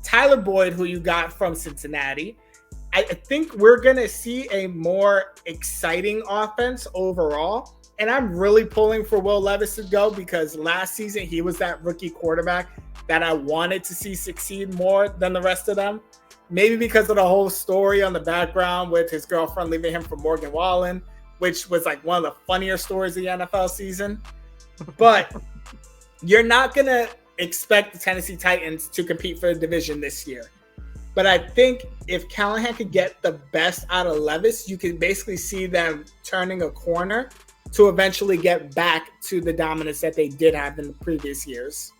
Tyler Boyd, who you got from Cincinnati. I think we're going to see a more exciting offense overall. And I'm really pulling for Will Levis to go because last season he was that rookie quarterback that I wanted to see succeed more than the rest of them. Maybe because of the whole story on the background with his girlfriend leaving him for Morgan Wallen, which was like one of the funnier stories of the NFL season. But you're not going to expect the Tennessee Titans to compete for the division this year. But I think if Callahan could get the best out of Levis, you can basically see them turning a corner to eventually get back to the dominance that they did have in the previous years.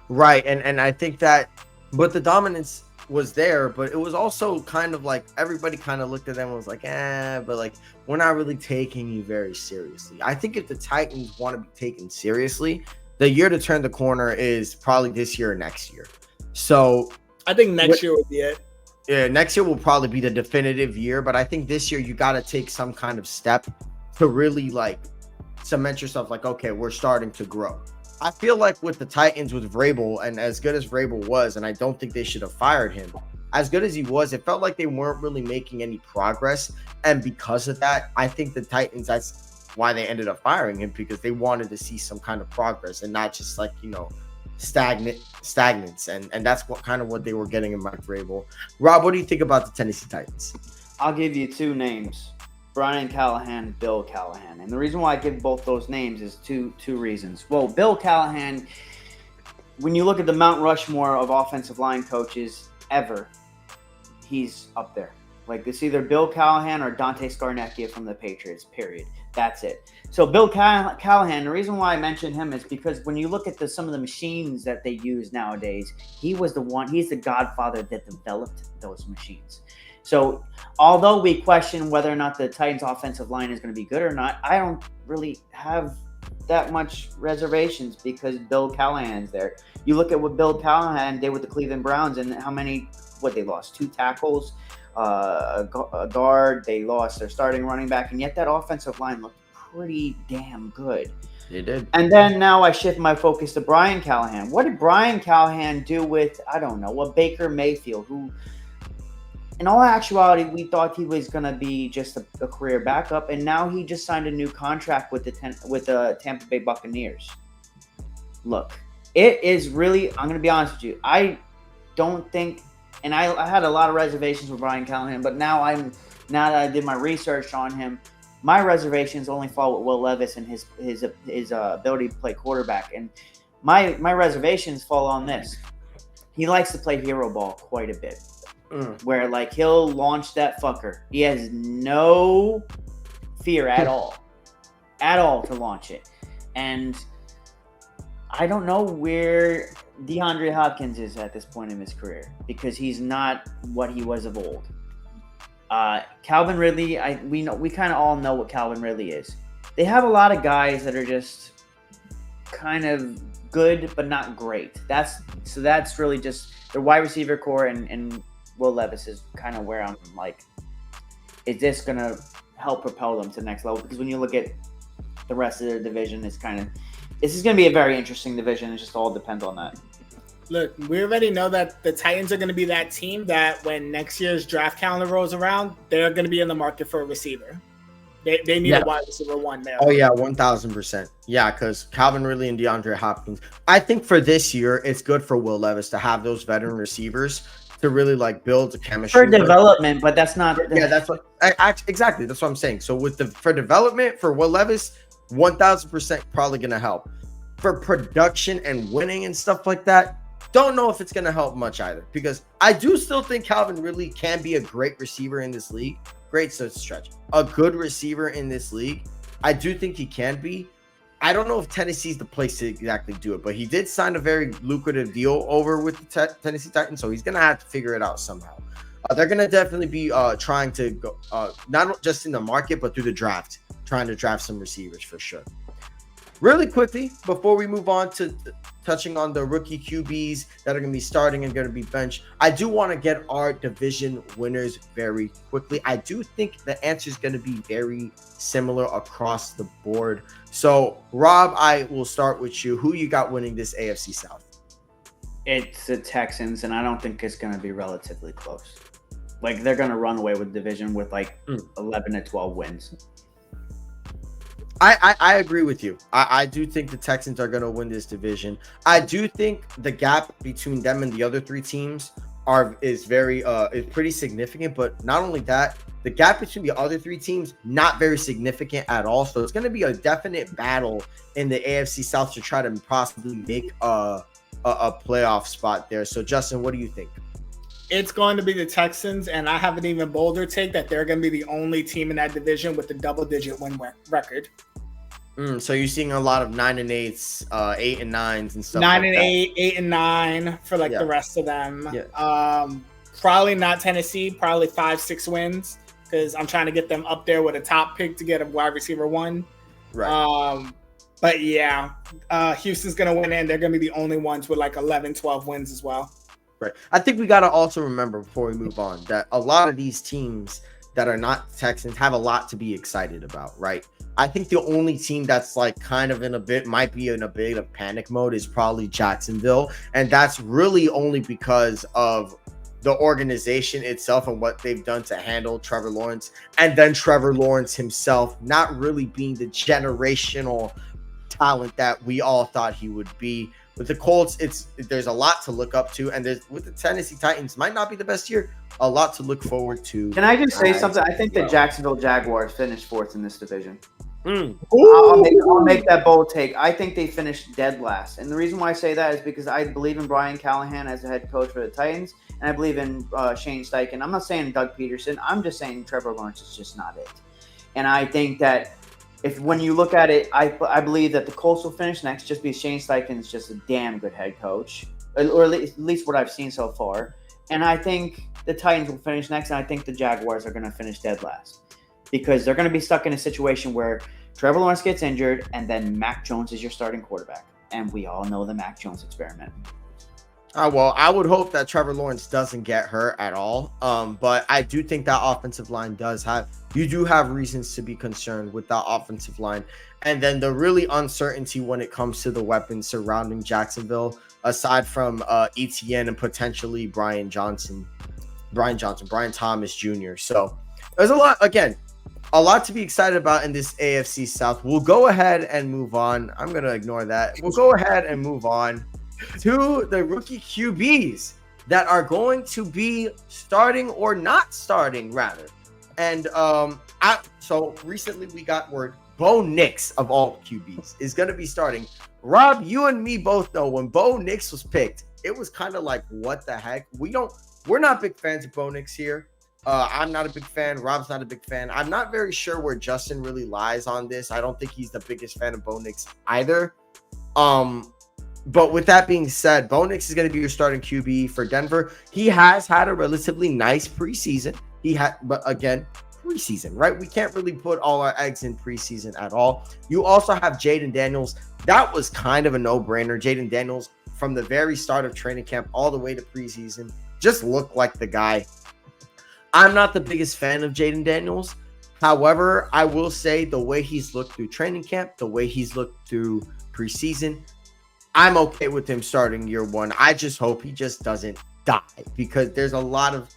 Right, and I think that, but the dominance was there, but it was also kind of like everybody kind of looked at them and was like, but like we're not really taking you very seriously. I think if the Titans want to be taken seriously, the year to turn the corner is probably this year or next year. So I think next year would be it. Yeah, next year will probably be the definitive year, but I think this year you got to take some kind of step to really like cement yourself like, okay, we're starting to grow. I feel like with the Titans with Vrabel, and as good as Vrabel was, and I don't think they should have fired him, as good as he was, it felt like they weren't really making any progress. And because of that, I think the Titans, that's why they ended up firing him, because they wanted to see some kind of progress and not just like, you know, stagnance, and that's what they were getting in Mike Vrabel. Rob, what do you think about the Tennessee Titans? I'll give you two names: Brian Callahan, Bill Callahan. And the reason why I give both those names is two reasons. Well, Bill Callahan, when you look at the Mount Rushmore of offensive line coaches ever, he's up there. Like, it's either Bill Callahan or Dante Scarnecchia from the Patriots, period. That's it. So Bill Callahan, the reason why I mentioned him is because when you look at some of the machines that they use nowadays, he's the godfather that developed those machines. So although we question whether or not the Titans offensive line is going to be good or not, I don't really have that much reservations because Bill Callahan's there. You look at what Bill Callahan did with the Cleveland Browns and they lost 2 tackles, a guard, they lost their starting running back, and yet that offensive line looked pretty damn good. They did. And then now I shift my focus to Brian Callahan. What did Brian Callahan do with, I don't know, Baker Mayfield, who in all actuality, we thought he was going to be just a career backup, and now he just signed a new contract with the Tampa Bay Buccaneers. Look, it is really, I'm going to be honest with you, I don't think, and I had a lot of reservations with Brian Callahan, but now that I did my research on him, my reservations only fall with Will Levis and his ability to play quarterback. And my reservations fall on this. He likes to play hero ball quite a bit. Where like he'll launch that fucker. He has no fear at all to launch it. And I don't know where DeAndre Hopkins is at this point in his career because he's not what he was of old. Calvin Ridley, we kind of all know what Calvin Ridley is. They have a lot of guys that are just kind of good but not great. That's really just their wide receiver core, and Will Levis is kind of where I'm like, is this going to help propel them to the next level? Because when you look at the rest of their division, this is going to be a very interesting division. It just all depends on that. Look, we already know that the Titans are going to be that team that when next year's draft calendar rolls around, they're going to be in the market for a receiver. They need a wide receiver one there. Oh, yeah, 1,000%. Yeah, because Calvin Ridley and DeAndre Hopkins. I think for this year, it's good for Will Levis to have those veteran receivers to really like build a chemistry for development, but that's not. Yeah, that's what exactly. That's what I'm saying. So for development for Will Levis, 1,000% probably going to help. For production and winning and stuff like that, don't know if it's going to help much either, because I do still think Calvin Ridley can be a great receiver in this league. Great stretch. A good receiver in this league. I do think he can be. I don't know if Tennessee's the place to exactly do it, but he did sign a very lucrative deal over with the Tennessee Titans, so he's going to have to figure it out somehow. They're going to definitely be trying to go, not just in the market, but through the draft, trying to draft some receivers for sure. Really quickly, before we move on to touching on the rookie QBs that are going to be starting and going to be benched, I do want to get our division winners very quickly. I do think the answer is going to be very similar across the board. So, Rob, I will start with you. Who you got winning this AFC South? It's the Texans, and I don't think it's going to be relatively close. Like they're gonna run away with the division with like 11 to 12 wins. I agree with you. I do think the Texans are going to win this division. I do think the gap between them and the other three teams is pretty significant. But not only that, the gap between the other three teams not very significant at all. So it's going to be a definite battle in the AFC South to try to possibly make a playoff spot there. So Justin, what do you think? It's going to be the Texans, and I have an even bolder take that they're going to be the only team in that division with a double-digit win record. So you're seeing a lot of 9-8s, 8-9s, and stuff. 9-8, 8-9 for the rest of them. Yeah. Probably not Tennessee. Probably 5-6 wins because I'm trying to get them up there with a top pick to get a wide receiver 1. Right. But yeah, Houston's gonna win, and they're gonna be the only ones with 11, 12 wins as well. Right. I think we gotta also remember before we move on that a lot of these teams that are not Texans have a lot to be excited about, right? I think the only team that's might be in a bit of panic mode is probably Jacksonville. And that's really only because of the organization itself and what they've done to handle Trevor Lawrence. And then Trevor Lawrence himself not really being the generational talent that we all thought he would be. With the Colts, there's a lot to look up to. And with the Tennessee Titans, might not be the best year. A lot to look forward to. Can I just say something? I think the Jacksonville Jaguars finished 4th in this division. I'll make that bold take. I think they finished dead last. And the reason why I say that is because I believe in Brian Callahan as the head coach for the Titans. And I believe in Shane Steichen. I'm not saying Doug Peterson. I'm just saying Trevor Lawrence is just not it. And I think that when you look at it, I believe that the Colts will finish next just because Shane Steichen is just a damn good head coach. Or at least what I've seen so far. And I think the Titans will finish next. And I think the Jaguars are going to finish dead last. Because they're going to be stuck in a situation where Trevor Lawrence gets injured and then Mac Jones is your starting quarterback. And we all know the Mac Jones experiment. Well, I would hope that Trevor Lawrence doesn't get hurt at all. But I do think that offensive line you do have reasons to be concerned with that offensive line. And then the really uncertainty when it comes to the weapons surrounding Jacksonville, aside from ETN and potentially Brian Thomas Jr. So there's a lot to be excited about in this AFC South. We'll go ahead and move on. I'm going to ignore that. We'll go ahead and move on to the rookie QBs that are going to be starting or not starting, rather. And so recently we got word Bo Nix, of all QBs, is going to be starting. Rob, you and me both know when Bo Nix was picked, it was kind of like, what the heck? We're not big fans of Bo Nix here. I'm not a big fan. Rob's not a big fan. I'm not very sure where Justin really lies on this. I don't think he's the biggest fan of Bo Nix either. But with that being said, Bo Nix is going to be your starting QB for Denver. He has had a relatively nice preseason. But again, preseason, right? We can't really put all our eggs in preseason at all. You also have Jaden Daniels. That was kind of a no-brainer. Jaden Daniels, from the very start of training camp all the way to preseason, just looked like the guy. I'm not the biggest fan of Jaden Daniels. However, I will say the way he's looked through training camp, the way he's looked through preseason, I'm okay with him starting year 1. I just hope he just doesn't die, because there's a lot of,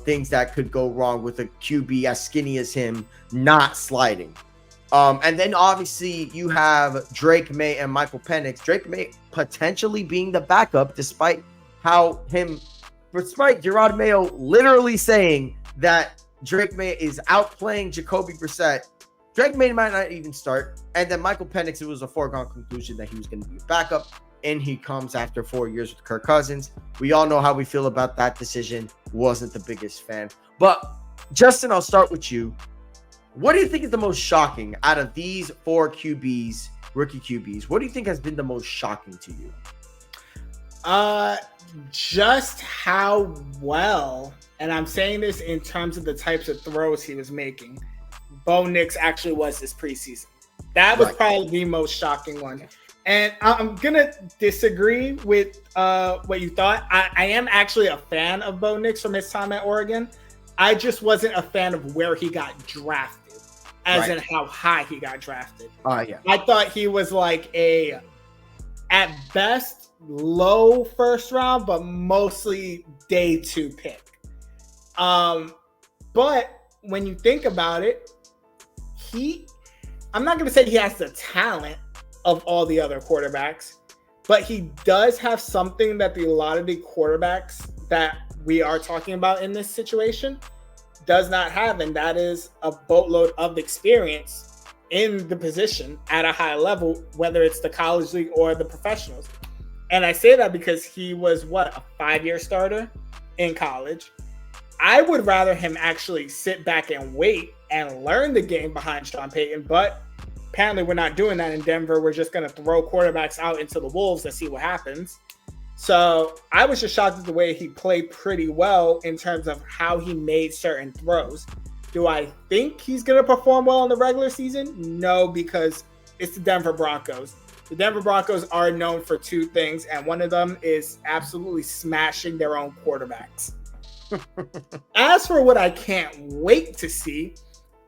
things that could go wrong with a QB as skinny as him not sliding. And then obviously you have Drake May and Michael Penix. Drake May potentially being the backup, despite Gerard Mayo literally saying that Drake May is outplaying Jacoby Brissett. Drake May might not even start. And then Michael Penix, it was a foregone conclusion that he was going to be a backup. And he comes after 4 years with Kirk Cousins. We all know how we feel about that decision. Wasn't the biggest fan. But Justin, I'll start with you. What do you think is the most shocking out of these 4 QBs, rookie QBs? What do you think has been the most shocking to you? Just how well, and I'm saying this in terms of the types of throws he was making, Bo Nix actually was this preseason. That was probably the most shocking one. And I'm going to disagree with what you thought. I am actually a fan of Bo Nix from his time at Oregon. I just wasn't a fan of where he got drafted, as in how high he got drafted. Yeah. I thought he was like at best, low first round, but mostly day 2 pick. But when you think about it, I'm not going to say he has the talent of all the other quarterbacks, but he does have something that a lot of the quarterbacks that we are talking about in this situation does not have, and that is a boatload of experience in the position at a high level, whether it's the college league or the professionals. And I say that because he was a 5-year starter in college. I would rather him actually sit back and wait and learn the game behind Sean Payton, but apparently we're not doing that in Denver. We're just going to throw quarterbacks out into the wolves and see what happens. So I was just shocked at the way he played pretty well in terms of how he made certain throws. Do I think he's going to perform well in the regular season? No, because it's the Denver Broncos. The Denver Broncos are known for two things, and one of them is absolutely smashing their own quarterbacks. As for what I can't wait to see,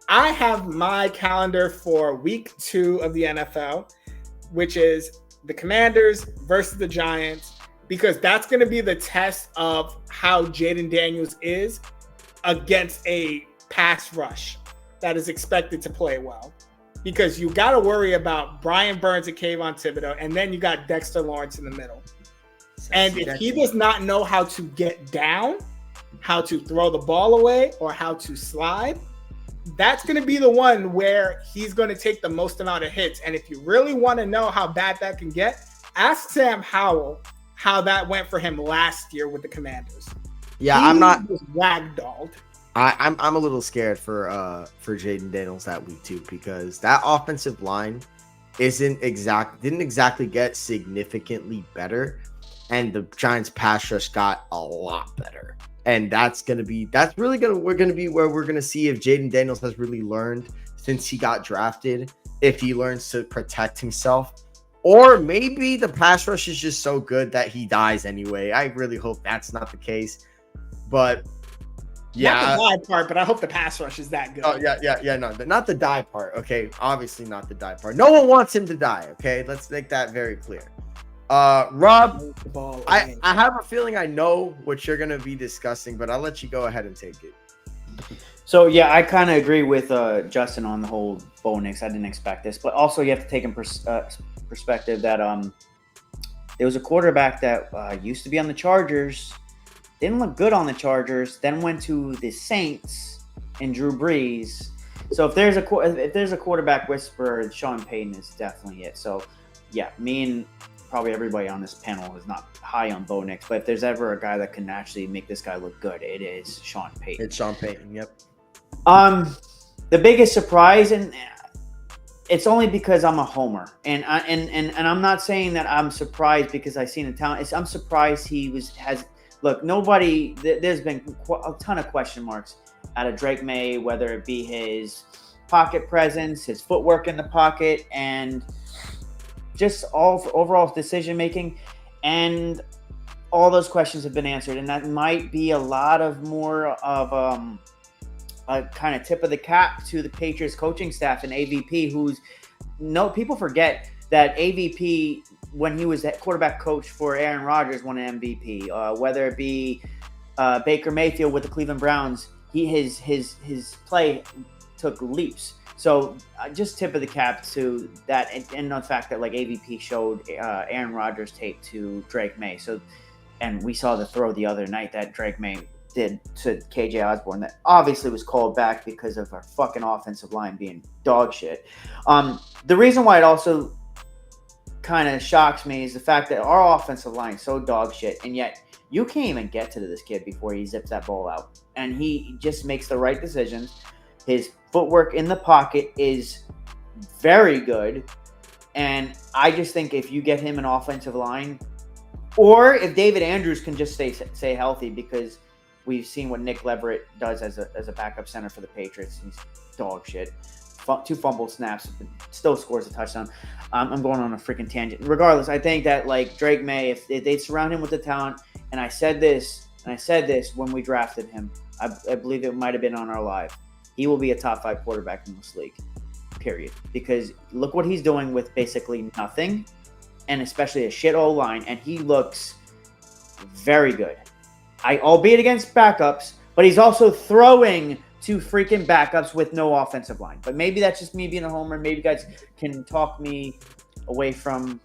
I have my calendar for week 2 of the NFL, which is the Commanders versus the Giants, because that's going to be the test of how Jaden Daniels is against a pass rush that is expected to play well. Because you got to worry about Brian Burns and Kayvon Thibodeau, and then you got Dexter Lawrence in the middle. And if he does not know how to get down, how to throw the ball away, or how to slide, that's going to be the one where he's going to take the most amount of hits. And if you really want to know how bad that can get, ask Sam Howell how that went for him last year with the Commanders. Yeah, he was ragdolled. I'm a little scared for Jaden Daniels that week 2, because that offensive line didn't exactly get significantly better, and the Giants pass rush got a lot better. And we're gonna be where we're gonna see if Jaden Daniels has really learned since he got drafted, if he learns to protect himself, or maybe the pass rush is just so good that he dies anyway. I really hope that's not the case, but yeah, not the die part, but I hope the pass rush is that good. Oh yeah, no, not the die part. Okay, obviously not the die part. No one wants him to die. Okay, let's make that very clear. Rob, I have a feeling I know what you're going to be discussing, but I'll let you go ahead and take it. So, yeah, I kind of agree with Justin on the whole Bo Nix. I didn't expect this. But also you have to take in perspective that there was a quarterback that used to be on the Chargers, didn't look good on the Chargers, then went to the Saints and Drew Brees. So if there's a quarterback whisperer, Sean Payton is definitely it. So, yeah, me and probably everybody on this panel is not high on Bo Nix, but if there's ever a guy that can actually make this guy look good, it is Sean Payton. It's Sean Payton, yep. The biggest surprise, and it's only because I'm a homer, and I'm not saying that I'm surprised because I seen the talent. I'm surprised look. Nobody. There's been a ton of question marks out of Drake May, whether it be his pocket presence, his footwork in the pocket, and just overall decision making, and all those questions have been answered, and that might be a lot of more of a kind of tip of the cap to the Patriots coaching staff and AVP, people forget that AVP, when he was that quarterback coach for Aaron Rodgers, won an MVP. Whether it be Baker Mayfield with the Cleveland Browns, his play took leaps. So just tip of the cap to that, and the fact that like AVP showed Aaron Rodgers tape to Drake May. So, and we saw the throw the other night that Drake May did to KJ Osborne that obviously was called back because of our fucking offensive line being dog shit. The reason why it also kind of shocks me is the fact that our offensive line is so dog shit, and yet you can't even get to this kid before he zips that ball out, and he just makes the right decisions. His footwork in the pocket is very good, and I just think if you get him an offensive line, or if David Andrews can just stay healthy, because we've seen what Nick Leverett does as a backup center for the Patriots. He's dog shit. 2 fumbled snaps, but still scores a touchdown. I'm going on a freaking tangent. Regardless, I think that like Drake May, if they surround him with the talent, and I said this when we drafted him, I believe it might have been on our live. He will be a top 5 quarterback in this league, period. Because look what he's doing with basically nothing, and especially a shit O-line, and he looks very good. Albeit against backups, but he's also throwing to freaking backups with no offensive line. But maybe that's just me being a homer. Maybe you guys can talk me away from.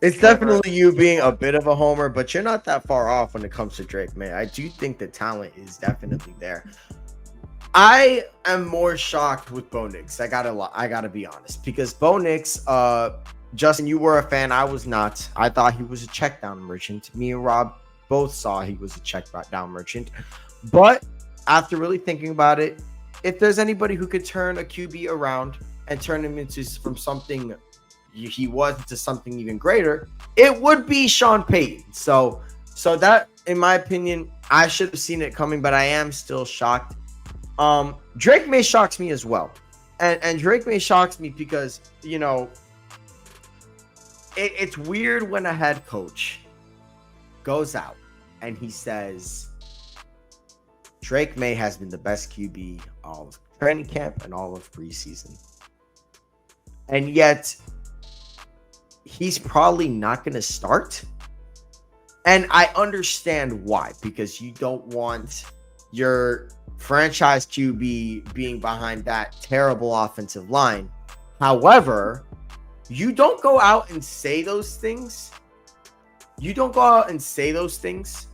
It's definitely you being a bit of a homer, but you're not that far off when it comes to Drake May. I do think the talent is definitely there. I am more shocked with Bo Nix. I gotta be honest, because Bo Nix, Justin, you were a fan. I was not. I thought he was a check down merchant. Me and Rob both saw he was a check down merchant. But after really thinking about it, if there's anybody who could turn a QB around and turn him into from something he was to something even greater, it would be Sean Payton. So that, in my opinion, I should have seen it coming, but I am still shocked. Drake May shocks me as well. And Drake May shocks me because, you know, it's weird when a head coach goes out and he says, Drake May has been the best QB all of training camp and all of preseason. And yet, he's probably not going to start. And I understand why, because you don't want your franchise QB being behind that terrible offensive line. However, you don't go out and say those things. You don't go out and say those things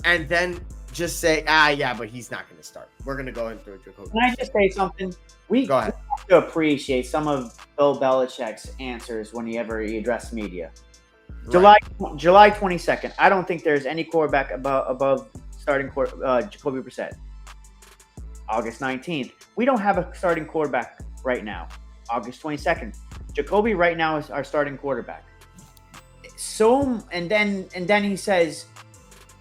and then just say, yeah, but he's not going to start. We're going to go into it. Can I just say something? We go ahead. Have to appreciate some of Bill Belichick's answers whenever he addressed media. Right. July 22nd. I don't think there's any quarterback above starting Jacoby Brissett. August 19th. We don't have a starting quarterback right now. August 22nd. Jacoby right now is our starting quarterback. So and then he says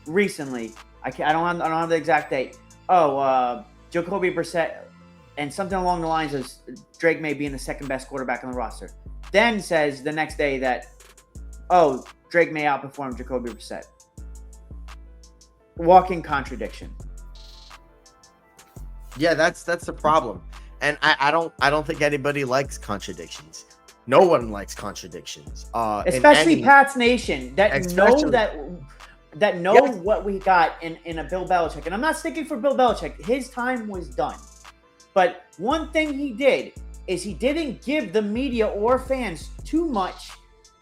recently, I don't have the exact date. Jacoby Brissett and something along the lines of Drake May being the second best quarterback on the roster. Then says the next day that, Drake May outperformed Jacoby Brissett. Walking contradiction. Yeah, that's the problem. And I don't think anybody likes contradictions. No one likes contradictions. Especially Pat's Nation that know what we got in a Bill Belichick. And I'm not sticking for Bill Belichick. His time was done. But one thing he did is he didn't give the media or fans too much,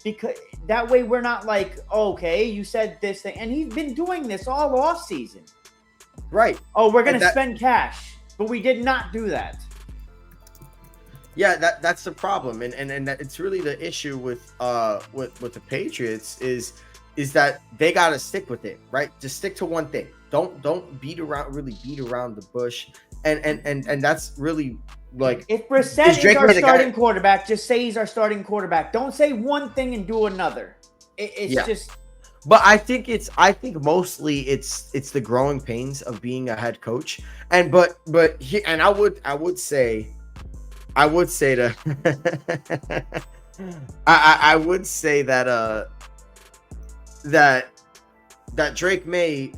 because that way we're not like, okay, you said this thing. And he's been doing this all off season. Right. We're going to spend cash. But we did not do that. Yeah, that's the problem. And that it's really the issue with the Patriots is that they got to stick with it, right? Just stick to one thing. Don't beat around the bush. And that's really like, if Brissett is our starting quarterback, just say he's our starting quarterback. Don't say one thing and do another. It's just. But I think mostly it's the growing pains of being a head coach. And I would say that I would say that Drake May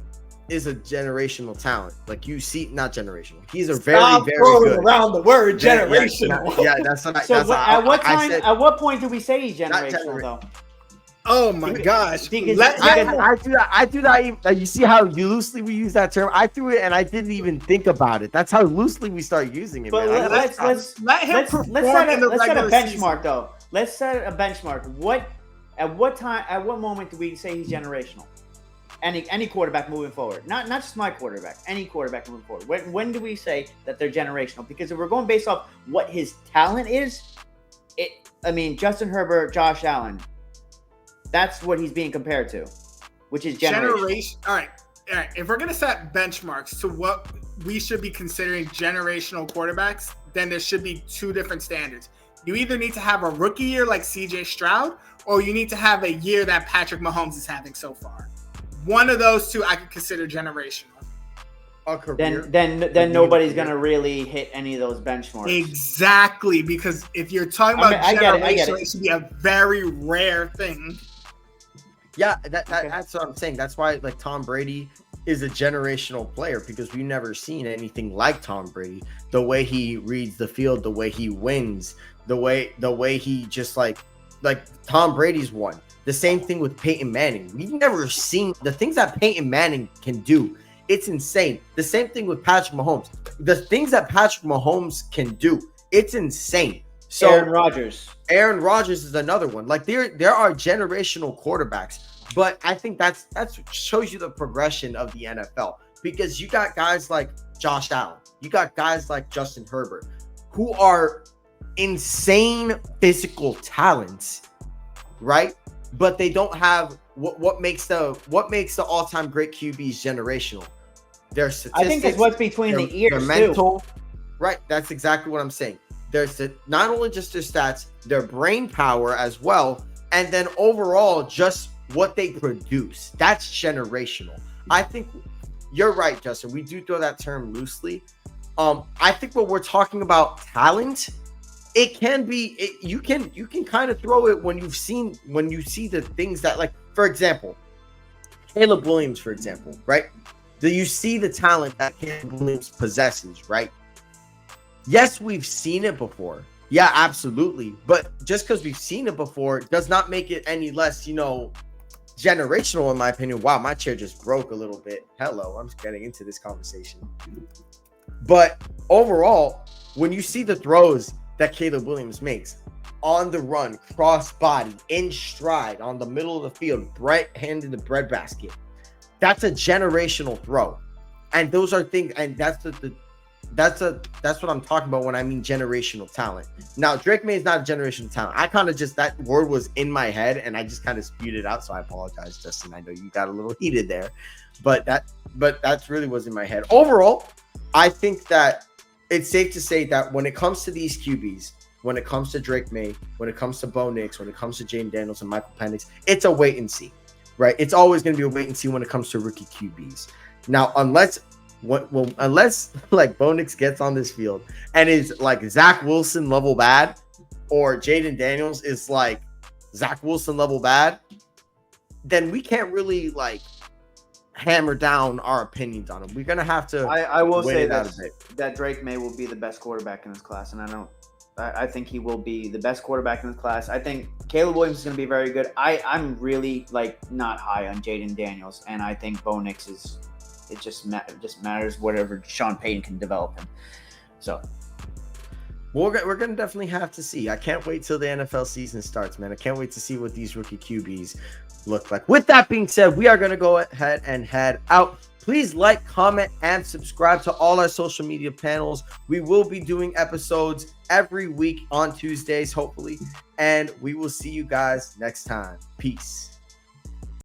is a generational talent. Like, you see, not generational. He's a very good around the word generational. Yeah, that's what I. So at what point do we say he's generational though? Oh my gosh! I do that. You see how loosely we use that term? I threw it and I didn't even think about it. That's how loosely we start using it. But let's set a benchmark though. Let's set a benchmark. At what moment do we say he's generational? Any quarterback moving forward, not just my quarterback. Any quarterback moving forward. When do we say that they're generational? Because if we're going based off what his talent is, Justin Herbert, Josh Allen. That's what he's being compared to, which is generation. All right. If we're gonna set benchmarks to what we should be considering generational quarterbacks, then there should be two different standards. You either need to have a rookie year like CJ Stroud, or you need to have a year that Patrick Mahomes is having so far. One of those two I could consider generational. A career. Then nobody's gonna really hit any of those benchmarks. Exactly, because if you're talking about generational, it should be a very rare thing. Yeah, that's what I'm saying. That's why, like, Tom Brady is a generational player, because we've never seen anything like Tom Brady. The way he reads the field, the way he wins, the way he just like Tom Brady's won. The same thing with Peyton Manning. We've never seen the things that Peyton Manning can do. It's insane. The same thing with Patrick Mahomes. The things that Patrick Mahomes can do, it's insane. So Aaron Rodgers is another one. Like there are generational quarterbacks, but I think that's shows you the progression of the NFL, because you got guys like Josh Allen, you got guys like Justin Herbert, who are insane physical talents, right? But they don't have what makes the all-time great QBs generational. Their statistics. I think it's what's between the ears, their mental, too. Right, that's exactly what I'm saying. There's not only just their stats, their brain power as well, and then overall just what they produce. That's generational. I think you're right, Justin. We do throw that term loosely. I think when we're talking about talent, it can be you can kind of throw it when you see the things that, like, for example, Caleb Williams, for example, right? Do you see the talent that Caleb Williams possesses, right? Yes, we've seen it before. Yeah, absolutely. But just because we've seen it before does not make it any less, generational, in my opinion. Wow, my chair just broke a little bit. Hello, I'm just getting into this conversation. But overall, when you see the throws that Caleb Williams makes on the run, cross body, in stride, on the middle of the field, right hand in the breadbasket, that's a generational throw. And those are things, and that's what I'm talking about when I mean generational talent. Now, Drake May is not a generational talent. I kind of just, that word was in my head and I just kind of spewed it out. So I apologize, Justin. I know you got a little heated there, but that's really was in my head. Overall, I think that it's safe to say that when it comes to these QBs, when it comes to Drake May, when it comes to Bo Nix, when it comes to Jaden Daniels and Michael Penix, it's a wait and see, right? It's always going to be a wait and see when it comes to rookie QBs. Now, unless like Bo Nix gets on this field and is like Zach Wilson level bad, or Jaden Daniels is like Zach Wilson level bad, then we can't really like hammer down our opinions on him. We're gonna have to. I will say that Drake May will be the best quarterback in this class, and I think he will be the best quarterback in this class. I think Caleb Williams is going to be very good. I'm really not high on Jaden Daniels, and I think Bo Nix is. It just matters whatever Sean Payton can develop him. So we're going to definitely have to see. I can't wait till the NFL season starts, man. I can't wait to see what these rookie QBs look like. With that being said, we are going to go ahead and head out. Please like, comment, and subscribe to all our social media panels. We will be doing episodes every week on Tuesdays, hopefully. And we will see you guys next time. Peace.